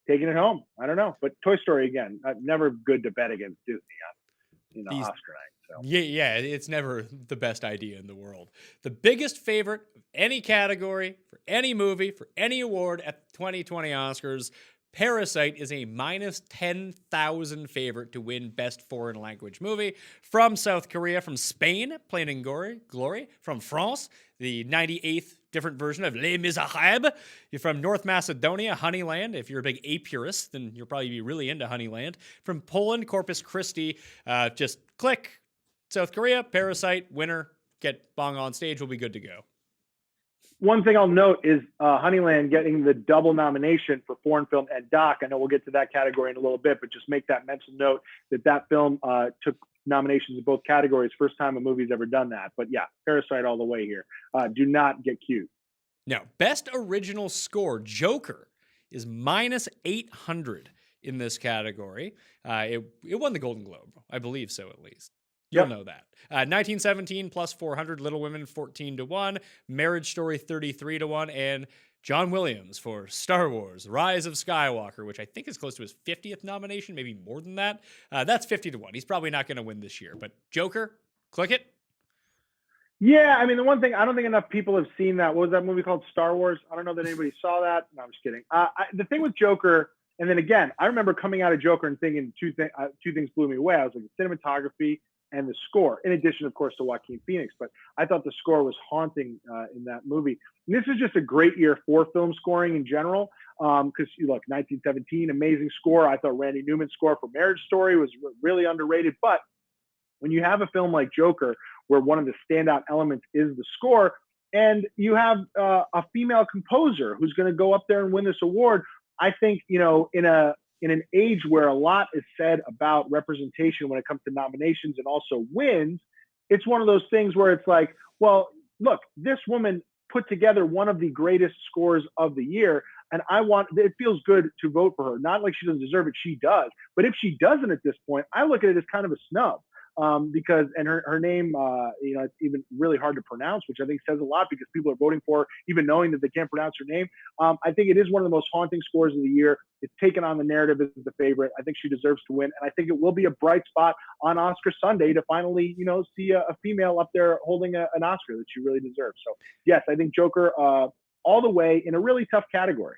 taking it home. I don't know. But Toy Story, again, never good to bet against Disney on Oscar night. So. Yeah, it's never the best idea in the world. The biggest favorite of any category, for any movie, for any award at the 2020 Oscars, Parasite is a minus 10,000 favorite to win Best Foreign Language Movie. From South Korea, from Spain, Plain and Glory, from France, the 98th different version of Les Miserables. You're from North Macedonia, Honeyland. If you're a big A purist, then you'll probably be really into Honeyland. From Poland, Corpus Christi. Just click South Korea, Parasite, winner, get Bong on stage, we'll be good to go. One thing I'll note is Honeyland getting the double nomination for foreign film and doc. I know we'll get to that category in a little bit, but just make that mental note that film took nominations in both categories. First time a movie's ever done that. But yeah, Parasite all the way here. Do not get cute. Now, Best Original Score, Joker, is minus 800 in this category. It won the Golden Globe. I believe so, at least. You'll know that. 1917 plus 400, Little Women 14-1, Marriage Story 33-1, and John Williams for Star Wars, Rise of Skywalker, which I think is close to his 50th nomination, maybe more than that. That's 50-1. He's probably not going to win this year, but Joker, click it. Yeah, I mean, the one thing, I don't think enough people have seen that. What was that movie called? Star Wars? I don't know that anybody saw that. No, I'm just kidding. The thing with Joker, and then again, I remember coming out of Joker and thinking two things blew me away. I was like, cinematography and the score, in addition, of course, to Joaquin Phoenix. But I thought the score was haunting in that movie. And this is just a great year for film scoring in general, because you look, 1917, amazing score. I thought Randy Newman's score for Marriage Story was really underrated. But when you have a film like Joker, where one of the standout elements is the score, and you have a female composer who's going to go up there and win this award, I think, in a in an age where a lot is said about representation when it comes to nominations and also wins, it's one of those things where it's like, well, look, this woman put together one of the greatest scores of the year. And it feels good to vote for her. Not like she doesn't deserve it, she does. But if she doesn't at this point, I look at it as kind of a snub. Because her name, it's even really hard to pronounce, which I think says a lot because people are voting for her, even knowing that they can't pronounce her name. I think it is one of the most haunting scores of the year. It's taken on the narrative as the favorite. I think she deserves to win. And I think it will be a bright spot on Oscar Sunday to finally, see a female up there holding an Oscar that she really deserves. So, yes, I think Joker all the way in a really tough category.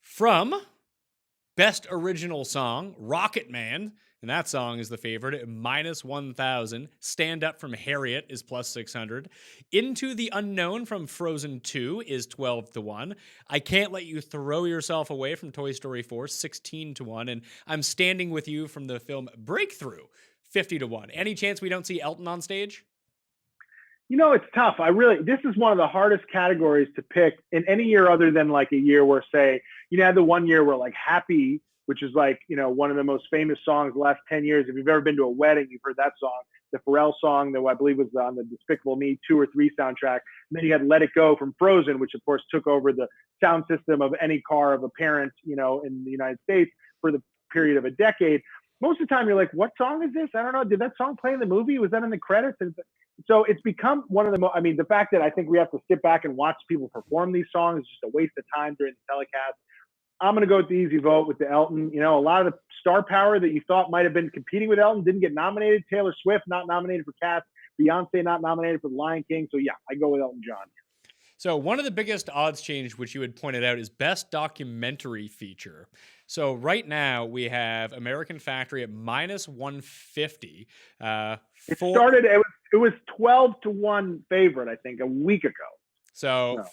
From Best Original Song, Rocket Man, and that song is the favorite at -1,000. Stand Up from Harriet is +600. Into the Unknown from Frozen 2 is 12-1. I Can't Let You Throw Yourself Away from Toy Story 4, 16-1. And I'm Standing With You from the film Breakthrough, 50-1. Any chance we don't see Elton on stage? It's tough. This is one of the hardest categories to pick in any year other than like a year where, say, had the one year where like Happy, which is like, one of the most famous songs the last 10 years. If you've ever been to a wedding, you've heard that song. The Pharrell song that I believe was on the Despicable Me 2 or 3 soundtrack. And then you had Let It Go from Frozen, which of course took over the sound system of any car of a parent, in the United States for the period of a decade. Most of the time you're like, what song is this? I don't know. Did that song play in the movie? Was that in the credits? And so it's become one of the the fact that I think we have to sit back and watch people perform these songs is just a waste of time during the telecast. I'm going to go with the easy vote with the Elton. A lot of the star power that you thought might have been competing with Elton didn't get nominated. Taylor Swift not nominated for Cats. Beyonce not nominated for The Lion King. So, yeah, I go with Elton John. So one of the biggest odds change, which you had pointed out, is Best Documentary Feature. So right now we have American Factory at -150. It was 12-1 favorite, I think, a week ago. So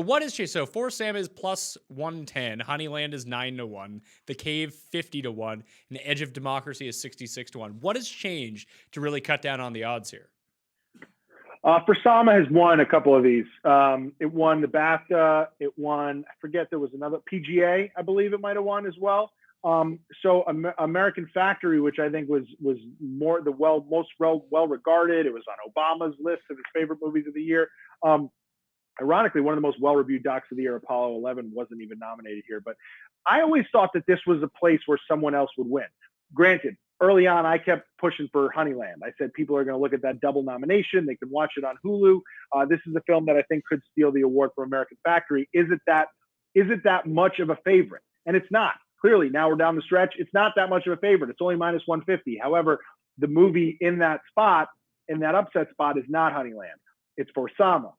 what has changed? So For Sam is +110. Honeyland is 9-1. The Cave 50-1. And The Edge of Democracy is 66-1. What has changed to really cut down on the odds here? For Sama has won a couple of these. It won the BAFTA. It won, I forget, there was another PGA, I believe it might have won as well. So American Factory, which I think was more most well regarded. It was on Obama's list of his favorite movies of the year. Ironically, one of the most well-reviewed docs of the year, Apollo 11, wasn't even nominated here. But I always thought that this was a place where someone else would win. Granted, early on, I kept pushing for Honeyland. I said people are going to look at that double nomination. They can watch it on Hulu. This is a film that I think could steal the award for American Factory. Is it that much of a favorite? And it's not. Clearly, now we're down the stretch. It's not that much of a favorite. It's only -150. However, the movie in that upset spot, is not Honeyland. It's For Sama.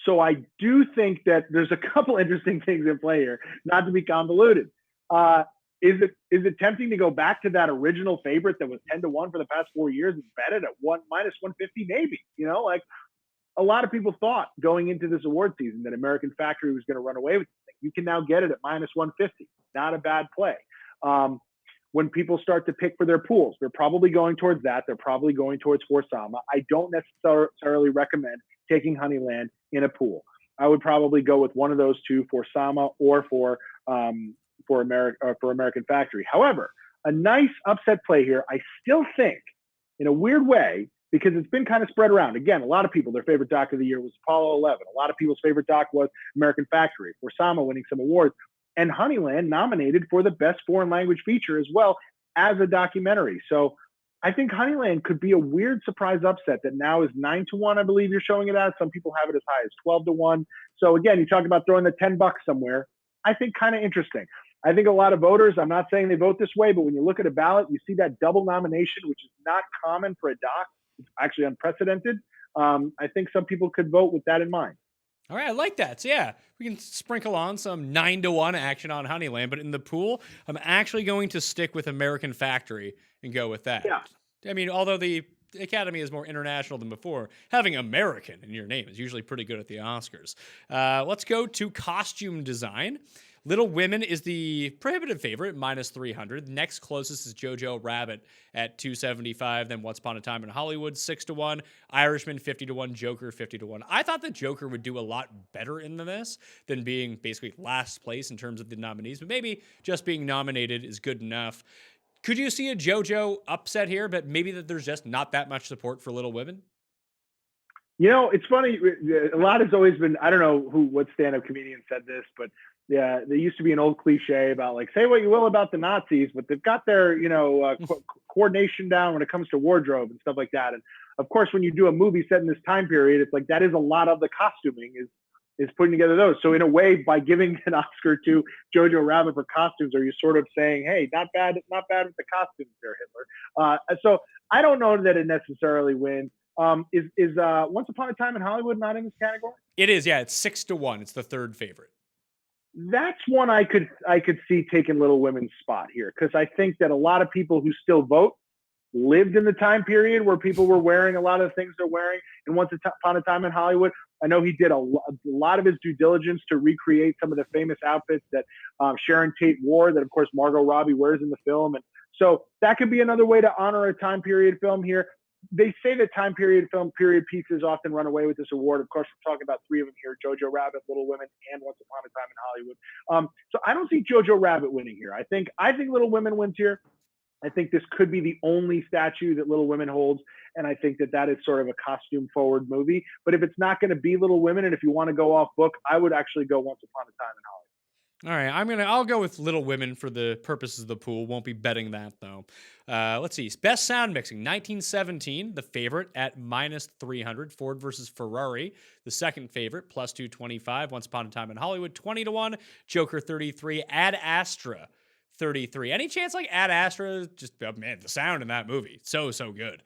So I do think that there's a couple interesting things in play here, not to be convoluted. Is it tempting to go back to that original favorite that was 10-1 for the past 4 years and bet it at -150? Maybe, like a lot of people thought going into this award season that American Factory was going to run away with the thing. You can now get it at -150. Not a bad play. When people start to pick for their pools, they're probably going towards that. They're probably going towards For Sama. I don't necessarily recommend taking Honeyland in a pool. I would probably go with one of those two, For Sama or for American Factory. However, a nice upset play here, I still think, in a weird way, because it's been kind of spread around. Again, a lot of people, their favorite doc of the year was Apollo 11. A lot of people's favorite doc was American Factory. For Sama winning some awards. And Honeyland nominated for the Best Foreign Language Feature as well as a documentary. So I think Honeyland could be a weird surprise upset that now is 9-1, I believe you're showing it as. Some people have it as high as 12-1. So again, you talk about throwing the $10 somewhere. I think kind of interesting. I think a lot of voters, I'm not saying they vote this way, but when you look at a ballot, you see that double nomination, which is not common for a doc. It's actually unprecedented. I think some people could vote with that in mind. All right, I like that. So yeah, we can sprinkle on some 9-1 action on Honeyland, but in the pool, I'm actually going to stick with American Factory and go with that. Yeah. I mean, although the Academy is more international than before, having American in your name is usually pretty good at the Oscars. Let's go to costume design. Little Women is the prohibitive favorite, minus 300. Next closest is Jojo Rabbit at 275. Then Once Upon a Time in Hollywood, 6-1. Irishman, 50-1. Joker, 50-1. I thought the Joker would do a lot better in this than being basically last place in terms of the nominees, but maybe just being nominated is good enough. Could you see a JoJo upset here, but maybe that there's just not that much support for Little Women? It's funny. A lot has always been, I don't know what stand-up comedian said this, but yeah, there used to be an old cliche about like, say what you will about the Nazis, but they've got their, coordination down when it comes to wardrobe and stuff like that. And of course, when you do a movie set in this time period, it's like that is a lot of the costuming is putting together those. So in a way, by giving an Oscar to Jojo Rabbit for costumes, are you sort of saying, hey, not bad with the costumes there, Hitler? So I don't know that it necessarily wins. Is Once Upon a Time in Hollywood not in this category? It is, yeah. It's 6-1. It's the third favorite. That's one I could see taking Little Women's spot here, because I think that a lot of people who still vote lived in the time period where people were wearing a lot of the things they're wearing in Once Upon a Time in Hollywood. I know he did a lot of his due diligence to recreate some of the famous outfits that Sharon Tate wore, that of course Margot Robbie wears in the film. And so that could be another way to honor a time period film here. They say that time period film period pieces often run away with this award. Of course, we're talking about three of them here: Jojo Rabbit, Little Women, and Once Upon a Time in Hollywood. So I don't see Jojo Rabbit winning here. I think Little Women wins here. I think this could be the only statue that Little Women holds, and I think that is sort of a costume-forward movie. But if it's not going to be Little Women, and if you want to go off book, I would actually go Once Upon a Time in Hollywood. All right, I'll go with Little Women for the purposes of the pool. Won't be betting that though. Let's see. Best sound mixing, 1917, the favorite at minus 300. Ford versus Ferrari, the second favorite, plus 225. Once Upon a Time in Hollywood, 20-1. Joker, 33. Ad Astra, 33. Any chance like Ad Astra? Just man, the sound in that movie, so good.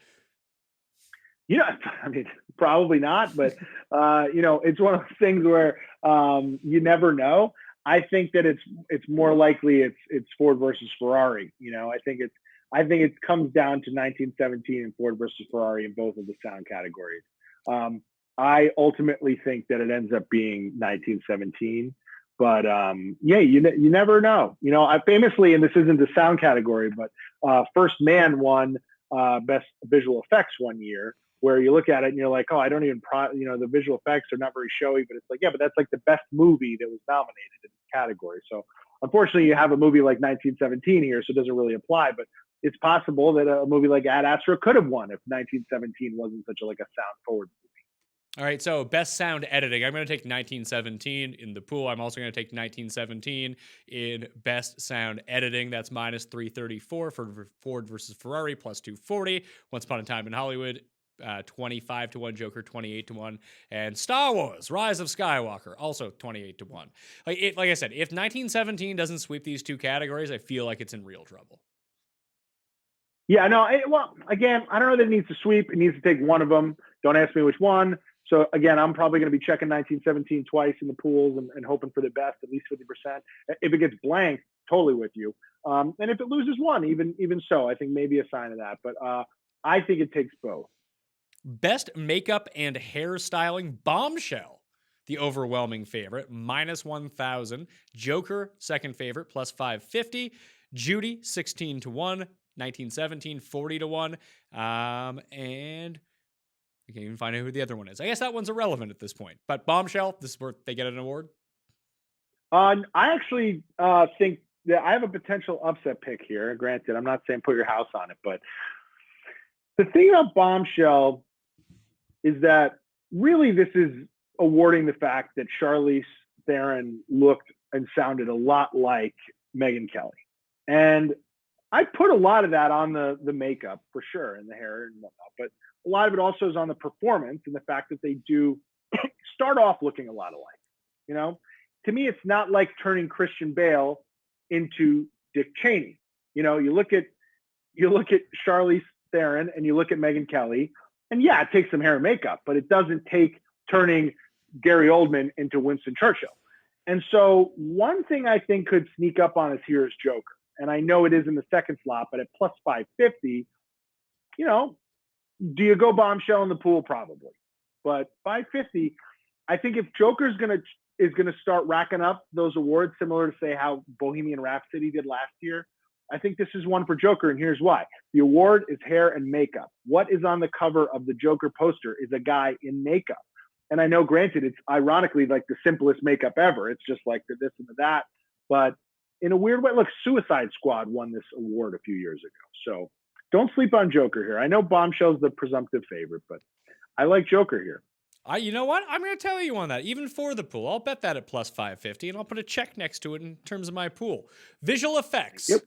I mean, probably not, but it's one of those things where you never know. I think that it's more likely it's Ford versus Ferrari. I think it comes down to 1917 and Ford versus Ferrari in both of the sound categories. I ultimately think that it ends up being 1917, but you never know. I famously, and this isn't the sound category, but First Man won Best Visual Effects one year, where you look at it and you're like, oh, I don't even, the visual effects are not very showy, but it's like, yeah, but that's like the best movie that was nominated in the category. So unfortunately, you have a movie like 1917 here, so it doesn't really apply, but it's possible that a movie like Ad Astra could have won if 1917 wasn't such a sound forward movie. All right, so best sound editing. I'm going to take 1917 in the pool. I'm also going to take 1917 in best sound editing. That's minus 334 for Ford versus Ferrari, plus 240. Once Upon a Time in Hollywood, 25-1, Joker 28-1, and Star Wars: Rise of Skywalker also 28-1. Like I said, if 1917 doesn't sweep these two categories, I feel like it's in real trouble. Yeah, no. Well, again, I don't know that it needs to sweep. It needs to take one of them. Don't ask me which one. So again, I'm probably going to be checking 1917 twice in the pools and hoping for the best, at least 50%. If it gets blank, totally with you. And if it loses one, even so, I think maybe a sign of that. But I think it takes both. Best makeup and hairstyling, Bombshell, the overwhelming favorite, minus 1,000. Joker, second favorite, plus 550. Judy, 16-1. 1917, 40-1. And I can't even find out who the other one is. I guess that one's irrelevant at this point. But Bombshell, this is where they get an award. I actually think that I have a potential upset pick here. Granted, I'm not saying put your house on it, but the thing about Bombshell is that really this is awarding the fact that Charlize Theron looked and sounded a lot like Megyn Kelly. And I put a lot of that on the makeup for sure, and the hair and whatnot, but a lot of it also is on the performance and the fact that they do start off looking a lot alike. To me, it's not like turning Christian Bale into Dick Cheney. You look at Charlize Theron and you look at Megyn Kelly, and yeah, it takes some hair and makeup, but it doesn't take turning Gary Oldman into Winston Churchill. And so one thing I think could sneak up on us here is Joker. And I know it is in the second slot, but at plus 550, do you go Bombshell in the pool? Probably. But 550, I think if Joker's going to is going to start racking up those awards, similar to, say, how Bohemian Rhapsody did last year. I think this is one for Joker, and here's why. The award is hair and makeup. What is on the cover of the Joker poster is a guy in makeup. And I know, granted, it's ironically like the simplest makeup ever. It's just like the this and the that. But in a weird way, look, Suicide Squad won this award a few years ago. So don't sleep on Joker here. I know Bombshell's the presumptive favorite, but I like Joker here. You know what? I'm going to tell you on that. Even for the pool, I'll bet that at plus 550, and I'll put a check next to it in terms of my pool. Visual effects. Yep.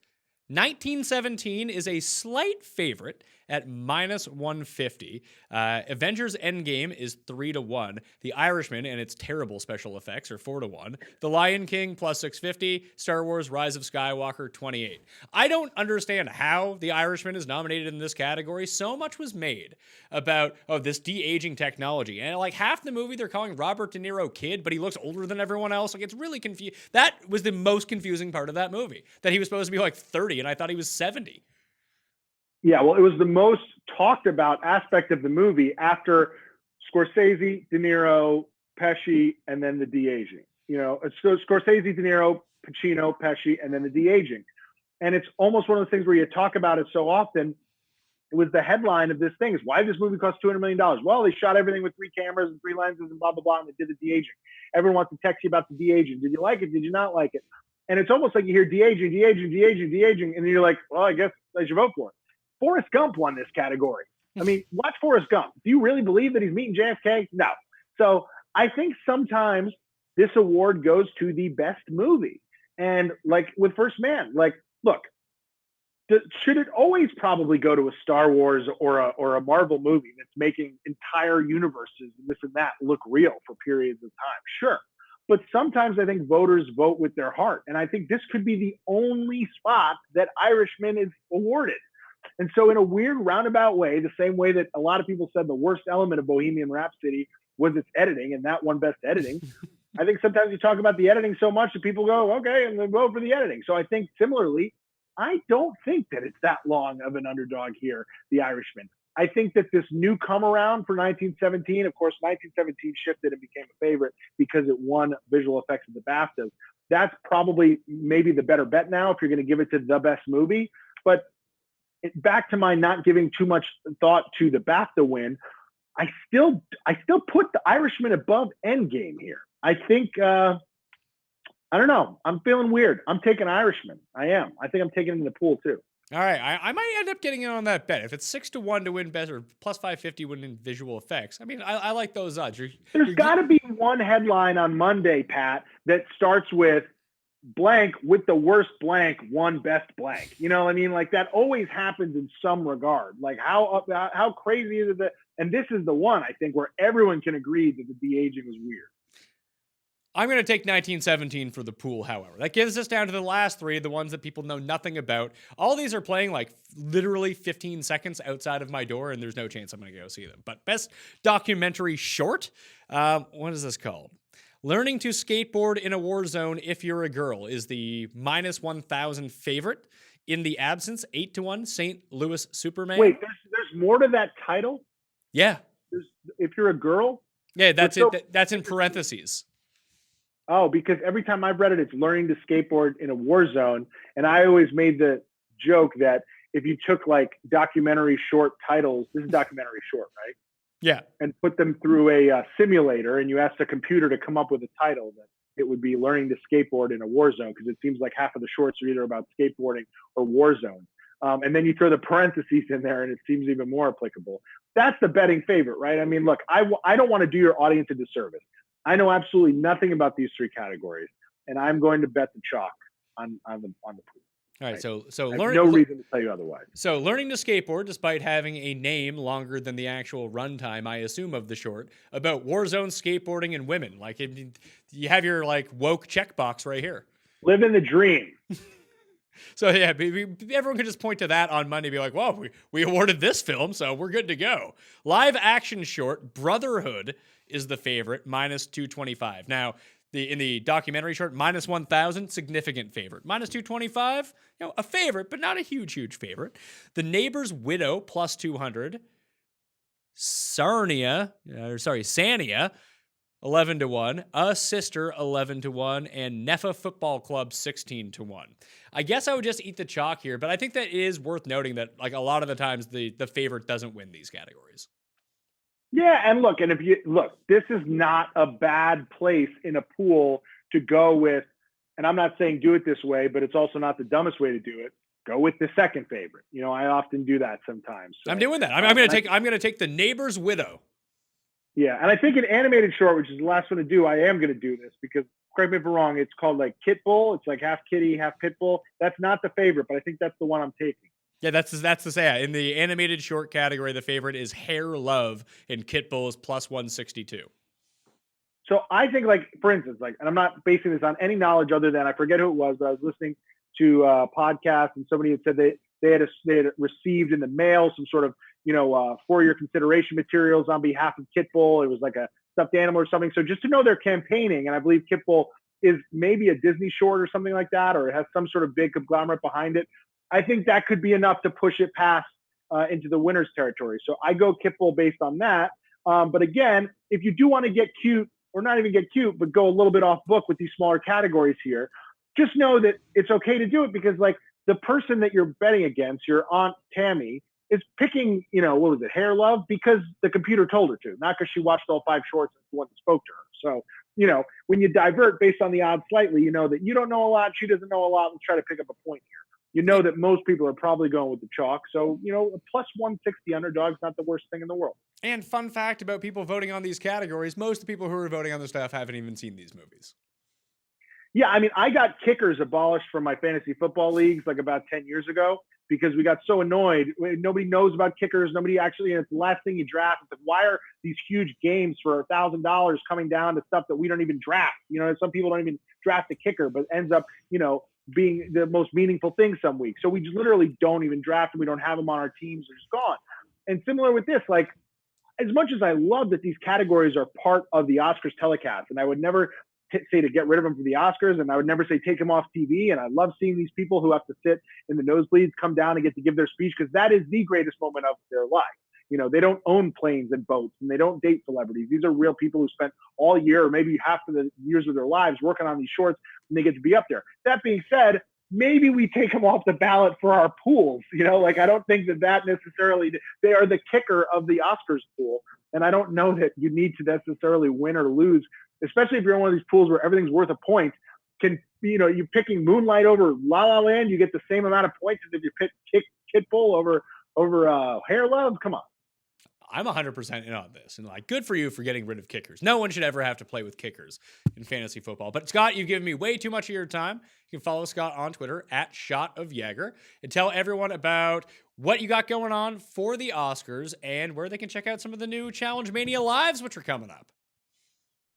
1917 is a slight favorite at minus 150. Avengers Endgame is 3-1. The Irishman and its terrible special effects are 4-1. The Lion King plus 650. Star Wars Rise of Skywalker 28. I don't understand how The Irishman is nominated in this category. So much was made about this de-aging technology. And like half the movie they're calling Robert De Niro kid, but he looks older than everyone else. Like it's really confusing. That was the most confusing part of that movie. That he was supposed to be like 30 and I thought he was 70. Yeah, well, it was the most talked about aspect of the movie after Scorsese, De Niro, Pesci, and then the de-aging. You know, so Scorsese, De Niro, Pacino, Pesci, and then the de-aging. And it's almost one of those things where you talk about it so often. It was the headline of this thing is why did this movie cost $200 million? Well, they shot everything with 3 cameras and 3 lenses and blah, blah, blah, and they did the de-aging. Everyone wants to text you about the de-aging. Did you like it? Did you not like it? And it's almost like you hear de-aging, de-aging, de-aging, de-aging, and you're like, well, I guess I should vote for it. Forrest Gump won this category. I mean, watch Forrest Gump. Do you really believe that he's meeting JFK? No. So I think sometimes this award goes to the best movie. And like with First Man, like, look, should it always probably go to a Star Wars or a Marvel movie that's making entire universes and this and that look real for periods of time? Sure. But sometimes I think voters vote with their heart. And I think this could be the only spot that Irishman is awarded. And so in a weird roundabout way, the same way that a lot of people said the worst element of Bohemian Rhapsody was its editing, and that won best editing. I think sometimes you talk about the editing so much that people go, okay, and then vote for the editing. So I think similarly, I don't think that it's that long of an underdog here, The Irishman. I think that this new come around for 1917, of course, 1917 shifted and became a favorite because it won visual effects of the BAFTAs. That's probably maybe the better bet now if you're going to give it to the best movie. But back to my not giving too much thought to the BAFTA win, I still put The Irishman above Endgame here. I think I don't know. I'm feeling weird. I'm taking Irishman. I am. I think I'm taking it in the pool too. All right, I might end up getting in on that bet. If it's 6-1 to win best or plus 550 win in visual effects, I mean, I like those odds. There's got to be one headline on Monday, Pat, that starts with blank with the worst blank won best blank. You know what I mean? Like that always happens in some regard. Like how crazy is it that? And this is the one I think where everyone can agree that the de-aging was weird. I'm going to take 1917 for the pool, however. That gives us down to the last 3, the ones that people know nothing about. All these are playing like literally 15 seconds outside of my door, and there's no chance I'm going to go see them. But best documentary short, what is this called? Learning to Skateboard in a War Zone If You're a Girl is the minus 1,000 favorite. In the absence, 8-1, St. Louis Superman. Wait, there's more to that title? Yeah. If you're a girl? Yeah, that's it. That's in parentheses. Oh, because every time I've read it, it's learning to skateboard in a war zone. And I always made the joke that if you took like documentary short titles, this is documentary short, right? Yeah. And put them through a simulator and you asked a computer to come up with a title, that it would be learning to skateboard in a war zone, because it seems like half of the shorts are either about skateboarding or war zones. And then you throw the parentheses in there and it seems even more applicable. That's the betting favorite, right? I mean, look, I don't want to do your audience a disservice. I know absolutely nothing about these 3 categories, and I'm going to bet the chalk on the pool. All right, so I have no reason to tell you otherwise. So learning to skateboard, despite having a name longer than the actual runtime, I assume, of the short, about war zone skateboarding and women. Like you have your like woke checkbox right here. Living the dream. So yeah, everyone could just point to that on Monday and be like, well, we awarded this film, so we're good to go. Live action short, Brotherhood is the favorite, minus 225. Now, in the documentary short, minus 1,000, significant favorite. Minus 225, a favorite, but not a huge favorite. The Neighbor's Widow, plus 200. Sania, 11-1, A Sister 11-1, and Neffa Football Club 16-1. I guess I would just eat the chalk here, but I think that it is worth noting that like a lot of the times the favorite doesn't win these categories. Yeah, and look, and if you look, this is not a bad place in a pool to go with, and I'm not saying do it this way, but it's also not the dumbest way to do it. Go with the second favorite. You know, I often do that sometimes. So, I'm doing that. I'm gonna take The Neighbor's Widow. Yeah, and I think an animated short, which is the last one to do, I am going to do this because, correct me if I'm wrong, it's called like Kit Bull. It's like half kitty, half pit bull. That's not the favorite, but I think that's the one I'm taking. Yeah, that's the say. In the animated short category, the favorite is Hair Love, and Kit Bull is plus 162. So I think, like, for instance, like, and I'm not basing this on any knowledge other than I forget who it was, but I was listening to a podcast and somebody had said they had received in the mail some sort of, for your consideration materials on behalf of Kit Bull. It was like a stuffed animal or something. So just to know they're campaigning, and I believe Kit Bull is maybe a Disney short or something like that, or it has some sort of big conglomerate behind it. I think that could be enough to push it past into the winner's territory. So I go Kit Bull based on that. But again, if you do want to get cute, or not even get cute, but go a little bit off book with these smaller categories here, just know that it's okay to do it because, like, the person that you're betting against, your Aunt Tammy, is picking, what was it, Hair Love, because the computer told her to, not because she watched all 5 shorts and the one that spoke to her. So, when you divert based on the odds slightly, you know that you don't know a lot, she doesn't know a lot, let's try to pick up a point here. You know that most people are probably going with the chalk. So, a plus 160 underdog's not the worst thing in the world. And fun fact about people voting on these categories, most of the people who are voting on this stuff haven't even seen these movies. Yeah, I mean, I got kickers abolished from my fantasy football leagues like about 10 years ago because we got so annoyed. Nobody knows about kickers. Nobody actually, it's the last thing you draft. It's like, why are these huge games for $1,000 coming down to stuff that we don't even draft? Some people don't even draft a kicker, but ends up, being the most meaningful thing some weeks. So we just literally don't even draft them. We don't have them on our teams. They're just gone. And similar with this, like, as much as I love that these categories are part of the Oscars telecast, and I would never say to get rid of them for the Oscars, and I would never say take them off TV, and I love seeing these people who have to sit in the nosebleeds come down and get to give their speech because that is the greatest moment of their life. They don't own planes and boats, and they don't date celebrities. These are real people who spent all year or maybe half of the years of their lives working on these shorts, and they get to be up there. That being said, maybe we take them off the ballot for our pools. I don't think that necessarily – they are the kicker of the Oscars pool, and I don't know that you need to necessarily win or lose, especially if you're in one of these pools where everything's worth a point. You're picking Moonlight over La La Land, you get the same amount of points as if you pick Kit Bull over Hair Love. Come on. I'm 100% in on this, and good for you for getting rid of kickers. No one should ever have to play with kickers in fantasy football. But Scott, you've given me way too much of your time. You can follow Scott on Twitter at @ShotOfYager and tell everyone about what you got going on for the Oscars and where they can check out some of the new Challenge Mania Lives, which are coming up.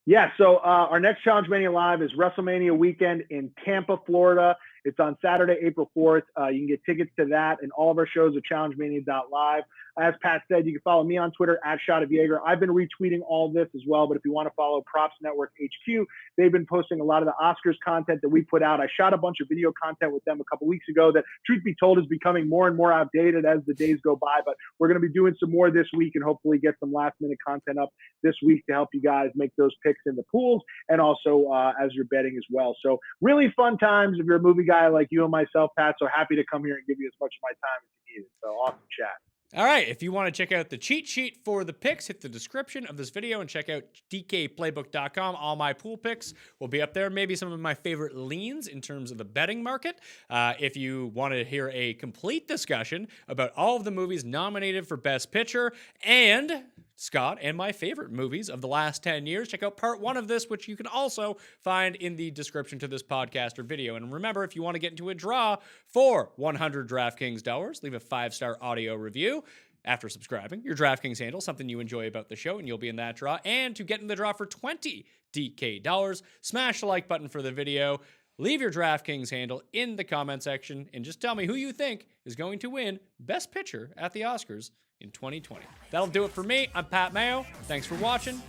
Yeah, so our next Challenge Mania Live is WrestleMania weekend in Tampa, Florida. It's on Saturday, April 4th. You can get tickets to that and all of our shows at challengemania.live. As Pat said, you can follow me on Twitter at @ShotOfYager. I've been retweeting all this as well, but if you want to follow Props Network HQ, they've been posting a lot of the Oscars content that we put out. I shot a bunch of video content with them a couple weeks ago that, truth be told, is becoming more and more outdated as the days go by, but we're going to be doing some more this week and hopefully get some last-minute content up this week to help you guys make those picks in the pools and also as you're betting as well. So really fun times if you're a movie guy like you and myself, Pat, so happy to come here and give you as much of my time as you need. So awesome chat. All right, if you want to check out the cheat sheet for the picks, hit the description of this video and check out dkplaybook.com. All my pool picks will be up there. Maybe some of my favorite leans in terms of the betting market. If you want to hear a complete discussion about all of the movies nominated for Best Picture and Scott and my favorite movies of the last 10 years, check out part 1 of this, which you can also find in the description to this podcast or video. And remember, if you want to get into a draw for 100 DraftKings dollars, leave a 5-star audio review after subscribing, your DraftKings handle, something you enjoy about the show, and you'll be in that draw. And to get in the draw for 20 DK dollars, smash the like button for the video, leave your DraftKings handle in the comment section, and just tell me who you think is going to win Best Picture at the Oscars in 2020. That'll do it for me. I'm Pat Mayo. Thanks for watching.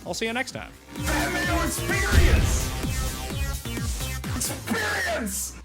I'll see you next time. Mayo Experience! Experience!